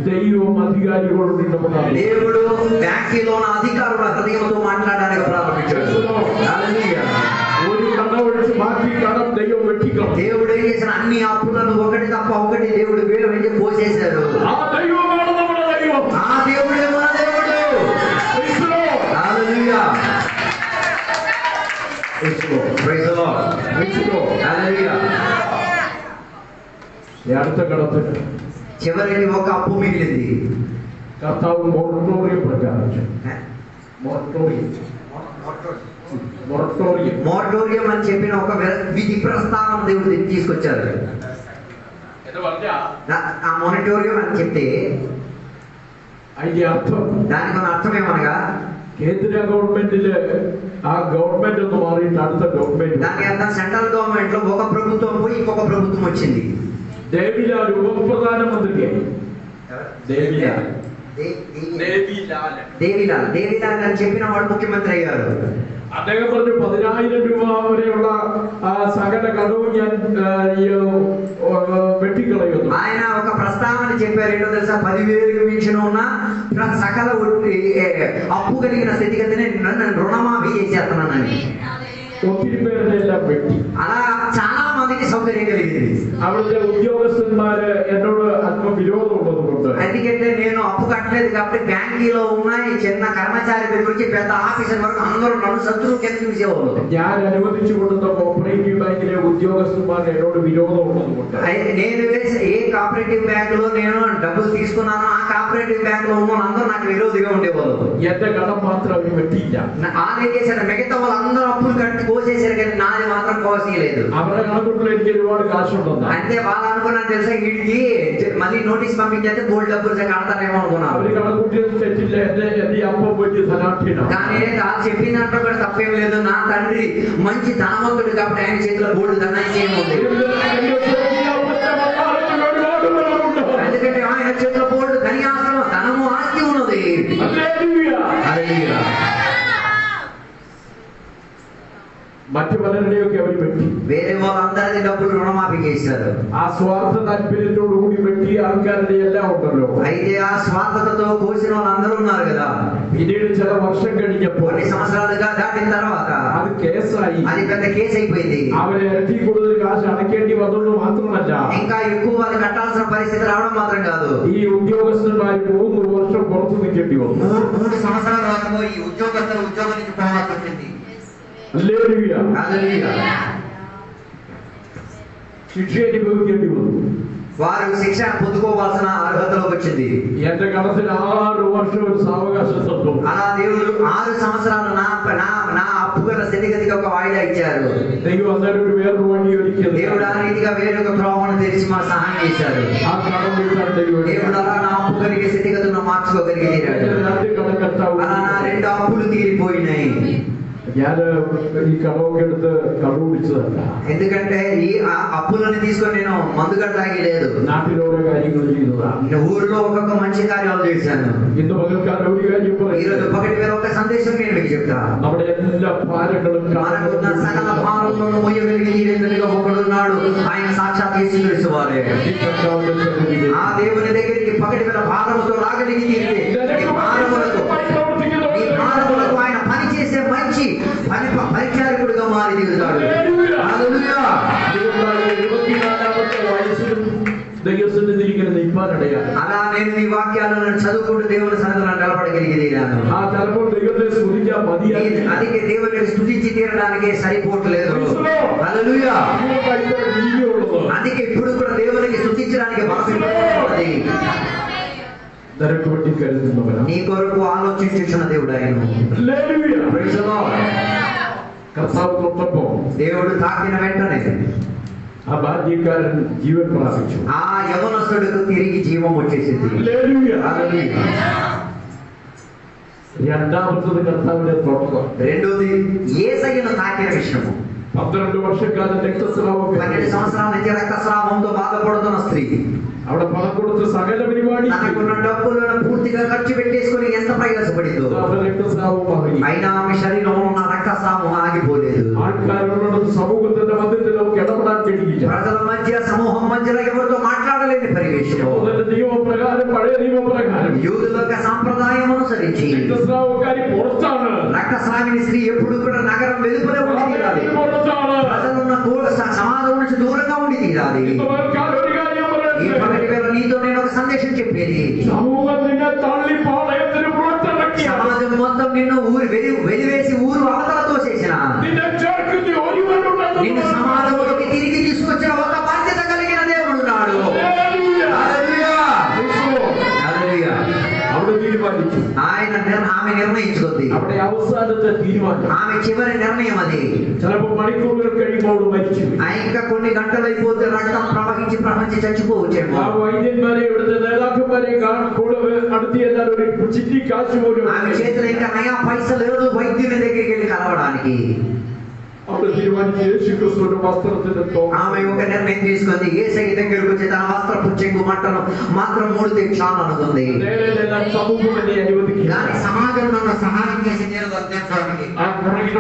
S2: ദൈവം അധികാരികളോട് നിന്നപ്പോഴാണ്
S1: దేవుడు బ్యాంకులో ఉన్న అధికారుల హృదయంతో మాట్లాడడానికి ప్రారంభించాడు. హల్లెలూయా.
S2: ഒരു കട ഒഴിച്ച് ബാക്കി കടം ദൈവം വെട്ടിക്കണം.
S1: దేవుడు ఏం చేసిన అన్ని అప్పులను ఒకటి తప్ప ఒకటి దేవుడు వేరు వెంచి పోసేశాడు.
S2: ആ ദൈവമാണ് നമ്മുടെ ദൈവം.
S1: ఆ దేవుడే మన దేవుడు.
S2: Praise the Lord.
S1: Hallelujah.
S2: Praise the Lord.
S1: Praise the Lord.
S2: Praise the Lord.
S1: హల్లెలూయా.
S2: ഈ അടുത്ത കടത്തിന്
S1: చివరికి ఒక అప్పు మిగిలింది.
S2: കർത്താവ് മൊറട്ടോറിയം പ്രഖ്യാപിച്ചു. മൊറട്ടോറിయం
S1: మోరటోరియం అని చెప్పిన ఒక విధి ప్రస్తావన దేవుడు తీసుకొచ్చారు.
S2: എന്ന് പറഞ്ഞാ
S1: ఆ మోరటోరియం అని చెప్తే
S2: അതിന്റെ അർത്ഥം
S1: దానికి మన అర్థం ఏమనగా
S2: കേന്ദ്ര ഗവൺമെന്റില് ആ ഗവൺമെന്റ് ഒന്ന് മാറിയിട്ട് അടുത്ത ഗവൺമെന്റ്
S1: దాని అర్థం సెంట్రల్ గవర్నమెంట్ లో ఒక ప్రభుత్వం పోయి ఇంకొక ప్రభుత్వం వచ్చింది.
S2: ദേവിലാൽ ഉപപ്രധാനമന്ത്രിയായി. ദേവിലാൽ
S1: దేవిలాల్ అని చెప్పిన వాడు ముఖ్యమంత్రి అయ్యారు.
S2: അദ്ദേഹം പറഞ്ഞു 10,000 രൂപ വരെയുള്ള സകല കടവും ഞാൻ വെട്ടിക്കളയുന്നു.
S1: ఆయన ఒక ప్రస్తావన చెప్పారు. ఏంటో తెలుసా? 10,000కు మించిన ఉన్న సకల అప్పు కలిగిన స్థితిగతిని నన్ను రుణమాఫీ చేసేస్తున్నానని.
S2: ഒത്തിരി പേരുടെ എല്ലാം വെട്ടി.
S1: అలా చాలా మందికి సౌకర్యం కలిగింది.
S2: അവിടുത്തെ ഉദ്യോഗസ്ഥന്മാര് എന്നോട് അല്പം വിരോധം ഉള്ളതുകൊണ്ട്
S1: ఎందుకంటే నేను అప్పు కట్టలేదు కాబట్టి బ్యాంకీలో ఉన్న ఈ చిన్న కర్మచారి దగ్గర నుంచి పెద్ద ఆఫీసర్ వరకు అందరూ నన్ను శత్రువు కింద చూసేవాళ్ళు.
S2: ഞാൻ അനുവദിച്ചു കൊടുത്ത കോപ്പറേറ്റീവ് ബാങ്കിലെ ఉద్యోగస్తులు ఎన్నోడు విరోధం ఉన్నది.
S1: నేను వేసే ఏ కోఆపరేటివ్ బ్యాంక్ లో నేను డబ్బులు తీసుకున్నాను, ఆ కోఆపరేటివ్ బ్యాంక్ లో ఉన్న అందరూ నాకు విరోధిగా ఉండేవాళ్ళు.
S2: ఎంత గడం మాత్రం అవి పెట్టించా
S1: ఆనే చేశారు. మిగతా వాళ్ళందరూ అప్పులు కట్టి కోసేసారు, కానీ నాది మాత్రం కోసేయలేదు.
S2: అవరకు అనుకుంటున్నారు వాడు కాశ ఉంటుంది.
S1: అంటే వాళ్ళు అనుకున్నాను తెలుసా, వీడికి మళ్ళీ నోటీస్ పంపించేస్తే బోల్డ్ డబ్బులు కడతారేమో అనుకున్నాను. కానీ చెప్పిన దాంట్లో కూడా తప్పేం లేదు. నా తండ్రి మంచి ధనవంతుడు కాబట్టి ఆయన చేతిలో బోల్డ్ ధనాన్ని ఏముంది, ఎందుకంటే ఆయన చేతిలో బోల్డ్ ధనియాసనం ధనము ఆస్తి ఉన్నది.
S2: మట్టి వలన ఎవరు పెట్టి
S1: వేరే వాళ్ళందరినీ డబ్బులు రుణమాఫీ చేశారు.
S2: ఆ స్వార్థ తాత్పర్యంతోడు ఊడి పెట్టి అహంకారాన్ని ఎలా ఉంటారు.
S1: అయితే ఆ స్వార్థతతో కోసిన వాళ్ళందరూ ఉన్నారు కదా.
S2: ఇది చాలా వర్షం గడిచే
S1: కొన్ని సంవత్సరాలుగా దాటిన తర్వాత
S2: అది కేసు
S1: అది పెద్ద కేసు అయిపోయింది.
S2: ఆవిడ ఎరటి కూడా కాసి అడకేంటి వదలు మాత్రం
S1: ఇంకా ఎక్కువ వాళ్ళు కట్టాల్సిన పరిస్థితి రావడం మాత్రం కాదు.
S2: ఈ ఉద్యోగస్తులు వారికి 3 వర్షం కొడుతుంది చెప్పి
S1: 3 సంవత్సరాల వరకు ఈ ఉద్యోగస్తులు ఉద్యోగం నుంచి పోవాల్సి వచ్చింది. వారు శిక్ష పొందుకోవాల్సిన అర్హతలోకి వచ్చింది.
S2: ఎంత కలిసిన 6 వర్షాలు సావకాశం.
S1: అలా దేవుడు 6 సంవత్సరాలు నా అప్పు గల స్థితిగతికి ఒక వాయిదా ఇచ్చారు. దేవుడు ఆ రీతిగా వేరొక త్రోవను తెరిచి మా సహాయం చేశారు. దేవుడు అలా నా అప్పు కలిగే స్థితిగతులను మార్చుకోగలిగి తీరాడు. అలా నా 2 అప్పులు తీరిపోయినాయి. ఎందుకంటే ఈ అప్పులను తీసుకొని నేను మందుగా తాగలేదు. ఊరిలో ఒక్కొక్క మంచి కార్యాలు చేశాను. ఈరోజు పగటి వేళ ఒక సందేశం నేను మీకు చెప్తాను. సకల భారంలోనూ మోయగలిగి ఒకడున్నాడు, ఆయన సాక్షాత్ యేసుక్రీస్తు వారే. ఆ దేవుని దగ్గరికి పగటి వేళ భారముతో రాగలిగి భారములకు ఆయన పని చేసే మంచి పరిచారకుడుగా మారి దిగుతాడు. అలా నేను ఈ వాక్యాలను చదువుకుంటూ దేవుని సన్నిధిలో నిలబడగలిగేదాను. అందుకే దేవుని స్తుతించి తీరడానికి సరిపోవట్లేదు. హల్లెలూయా. అందుకే ఇప్పుడు కూడా దేవునికి స్తుతించడానికి బలపడి నీ కొరకు ఆలోచించుచున్న దేవుడు ఆయన. దేవుడు తాకిన వెంటనే
S2: ఆ బాధ్యకారని జీవన ప్రాపించు.
S1: ఆ యవనస్తుడికి తిరిగి జీవం వచ్చేసింది. రెండోది యేసయ్యను తాకిన విషయము.
S2: 12 వర్షం కాదు రక్తస్రావం.
S1: 12 సంవత్సరాల నుంచి రక్తస్రావంతో బాధపడుతున్న స్త్రీ.
S2: ఆవిడ పడకూడదు సగల వినివాడి
S1: తనకున్న డబ్బులను పూర్తిగా ఖర్చు పెట్టేసుకుని ఎంత ప్రయాసపడిందో అయినా ఆమె శరీరంలో ఉన్న రక్తస్రావం ఆగిపోలేదు. ప్రజల మధ్య సమూహం మధ్యలో ఎవరితో మాట్లాడలేని పరివేశం. యూదుల యొక్క సాంప్రదాయం అనుసరించి రక్తస్రావిని స్త్రీ ఎప్పుడు కూడా నగరం వెలుపలే ఉండి తీరాలి. ప్రజలున్న సమాజం నుంచి దూరంగా ఉండి తీరాలి. ఈ పగటి వేళ నీతో నేను ఒక సందేశం చెప్పేది, సమాజం మొత్తం నిన్ను వెలివేసి ఊరు అవతలతో చేసిన నిన్ను సమాజంలోకి తిరిగి తీసుకొచ్చిన ఒక బాధ్యత కలిగిన దేవుడు ఉన్నాడు. ఆయన ఆమె నిర్ణయించుకుంది. ఆమె చివరి నిర్ణయం అది. ఇంకా కొన్ని గంటలు అయిపోతే రక్తం ప్రవహించి చచ్చిపోవచ్చేమో. ఆమె చేతిలో ఇంకా నయా పైసలు లేదు వైద్యుని దగ్గరికి వెళ్ళి కలవడానికి. ఆమె ఒక నిర్ణయం తీసుకుంది. యేసయ్య దగ్గరకు వచ్చి తన వస్త్రపు చెంగు మంటను మాత్రం 3 చాలు అనుకుంది. కానీ సమాజం నన్ను సహాయం చేసి నేను వర్తించడానికి కానీ నేను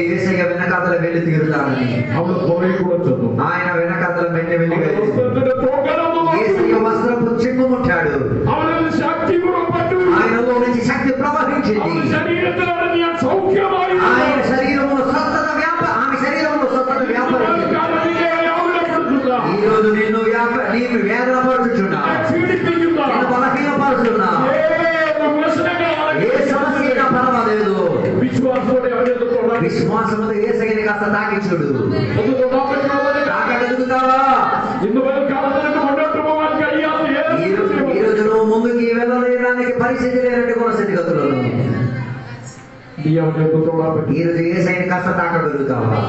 S1: యేసయ్య వెనకాతల వెళ్ళి తీరుతానని ఆయన వెనకాతల వెళ్ళి యేసయ్య వస్త్రపు చెంగు ముట్టాడు. ఆయనలో నుంచి శక్తి ప్రవహించింది. ఆయన శరీరంలో స్వస్థత ఆమె శరీరంలో స్వస్థత వ్యాపారించింది. ఈ రోజు నిన్ను వేదన పడుచున్నా, నిన్ను బలహీనపరుచున్నా, విశ్వాసముతో యేసయ్యని కాస్త తాకి చూడు. తాకగలుగుతావా? ఈ రోజు నువ్వు ముందుకి వెళ్ళలేడానికి పరిస్థితి లేనటువంటి స్థితిగతులను ఈ రోజు యేసయ్యని కాస్త తాకగలుగుతావా?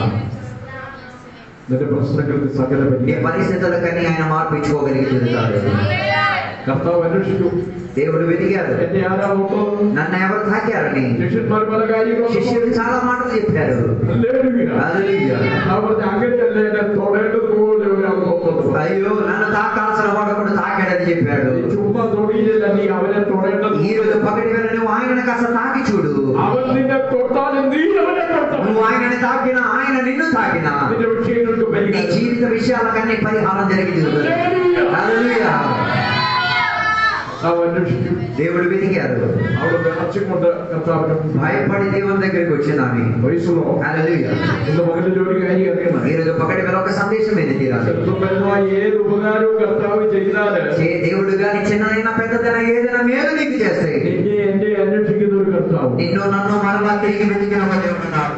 S1: నీ పరిస్థితులకని ఆయన మార్పు ఇచ్చుకోగలిగి తిరుగుతాడు. దేవుడు వెతికాడు, నన్ను ఎవరు తాకారని. శిష్యుడు చాలా మాటలు చెప్పారు. అయ్యో, నన్ను తాకాల్సిన వాడు కూడా తాకాడని చెప్పాడు. ఈ రోజు పగటి వేళ నువ్వు ఆయనను కాస్త తాకి చూడు. నువ్వు ఆయనని తాకినా ఆయన నిన్ను తాకినా నీ జీవిత విషయాలకన్నీ పరిహారం జరిగింది. దేవుడు వెతికారు, భయపడి దేవుని దగ్గరికి వచ్చిందాన్ని వయసులో. ఈరోజు పగటి వేళ ఒక సందేశం ఏది తీరాలి. దేవుడు గాని చిన్న పెద్దదైనా ఏదైనా మేలు నీకు చేస్తాయి. నిన్ను నన్ను మరలా తిరిగి వెతికిన ఒక దేవుడు ఉన్నాడు.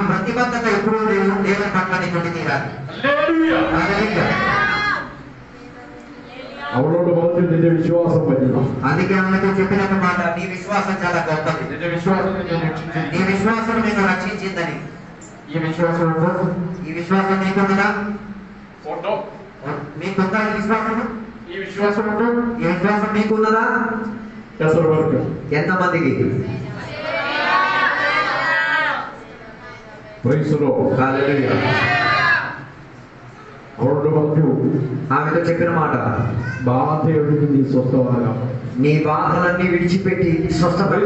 S1: ప్రతిబద్ధత ఎప్పుడు దేవుని పట్ల నీకు తీరాలి.
S2: అవలోడు మొదటి నిజ విశ్వాసం పట్టిన.
S1: అందుకే ఆమెతో చెప్పిన మాట, నీ విశ్వాసం చాలా గొప్పది.
S2: నిజ విశ్వాసం
S1: నీ విశ్వాసం నేను రక్షించిందని.
S2: ఈ విశ్వాసం
S1: నీకున్నదా?
S2: మీకుందా
S1: ఈ విశ్వాసం?
S2: ఈ విశ్వాసం
S1: ఈ విశ్వాసం మీకున్నదా? ఎంతమందికి? ఆమెతో చెప్పిన మాట,
S2: బాధేవుడికి నీ స్వస్థవాగా
S1: నీ బాధలన్నీ విడిచిపెట్టి స్వస్థపడి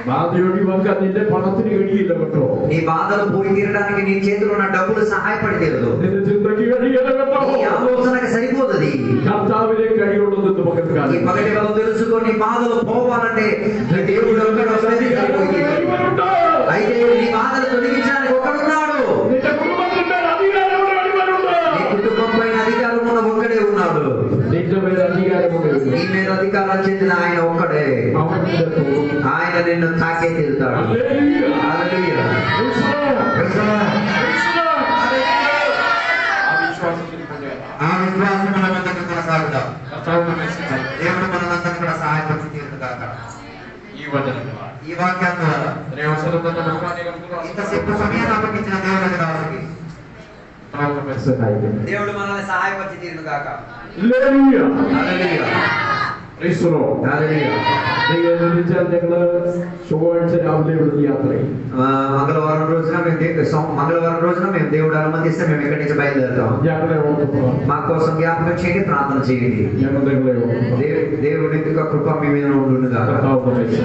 S2: బాధయోడి వంక నిన్నే పణത്തിന് കഴിയില്ല കേട്ടോ.
S1: నీ బాధలు పోయి తీరడానికి నీ చేతిలో ఉన్న డబ్బులు సహాయపడి తీరదు.
S2: నిన్ను జిందగీ കഴിയില്ല കേട്ടോ.
S1: నీ ఆలోచనకి సరిపోదది.
S2: కర్తావినే കഴിയുള്ളത് పక్కన కాదు.
S1: ఈ పగటి వేళ తెలుసుకో, నీ బాధలు పోవాలంటే దేవుడు ఒక్కడు వస్తేనే సరిపోయింది. అయితే నీ బాధలు తొలగించడానికి ఒకడున్నాడు. నీ కుటుంబం పైన అధికారం ఉన్న ఒక్కడే ఉన్నాడు. నీ మీద అధికారం చెందిన ఆయన ఒక్కడే. ఆయన నిన్ను తాకే తీరుతాడు. ఆ విశ్వాసం మనందరికీ కొనసాగుతాం. దేవుడు మనందరికీ కూడా సహాయపడి తీరుతాక. ఈ వాక్యం ద్వారా ఇంతసేపు సమయాన్ని అప్పగించిన దేవుడికి దాసుకి దేవుడు మనల్ని సహాయపడి తీరును కాక.
S2: ചൊവ്വാഴ്ച രാവിലെ ഇവിടുന്ന് യാത്രയായി.
S1: మంగళవారం రోజున మేము దేవుడు అనుమతిస్తే మేము ఇక్కడి నుంచి బయలుదేరుతాం. మా కోసం జ్ఞాపకం చేయండి, ప్రార్థన చేయండి. దేవుడి యొక్క కృప మీ మీద ఉండును గాక.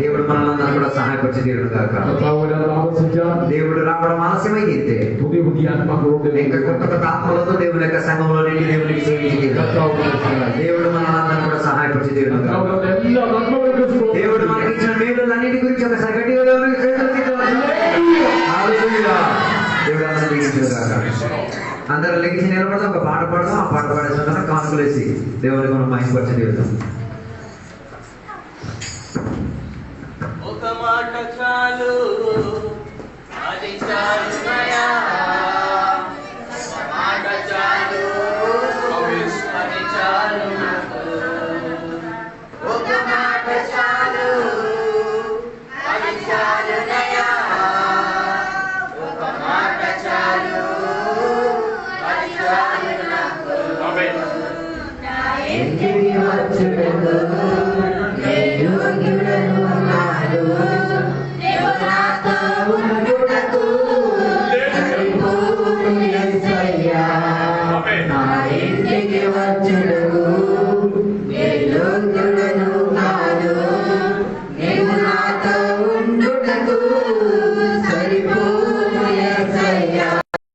S1: దేవుడు మనల్ని కూడా సహాయపరిచి తీరును గాక. దేవుడు రావడం ఆలస్యమై తీరితే ఇంకా కొత్త ఆత్మలతో దేవుని యొక్క సంఘంలో నిండి దేవునికి సేవించి దేవుడు మనల్ని కూడా సహాయపరిచి తీరును గాక. దేవుడు మనకి ఇచ్చిన మేలులన్నిటి గురించి ఒకసారి గట్టిగా దేవుడు అందరూ లెగిసి నిలబడదాం, ఒక పాట పాడదాం. ఆ పాట పాడేసిన కానుకలేసి దేవుడికి మనం మహిమపరిచి తీరుదాం.
S4: ఒక మాట చాలు, అది చాలు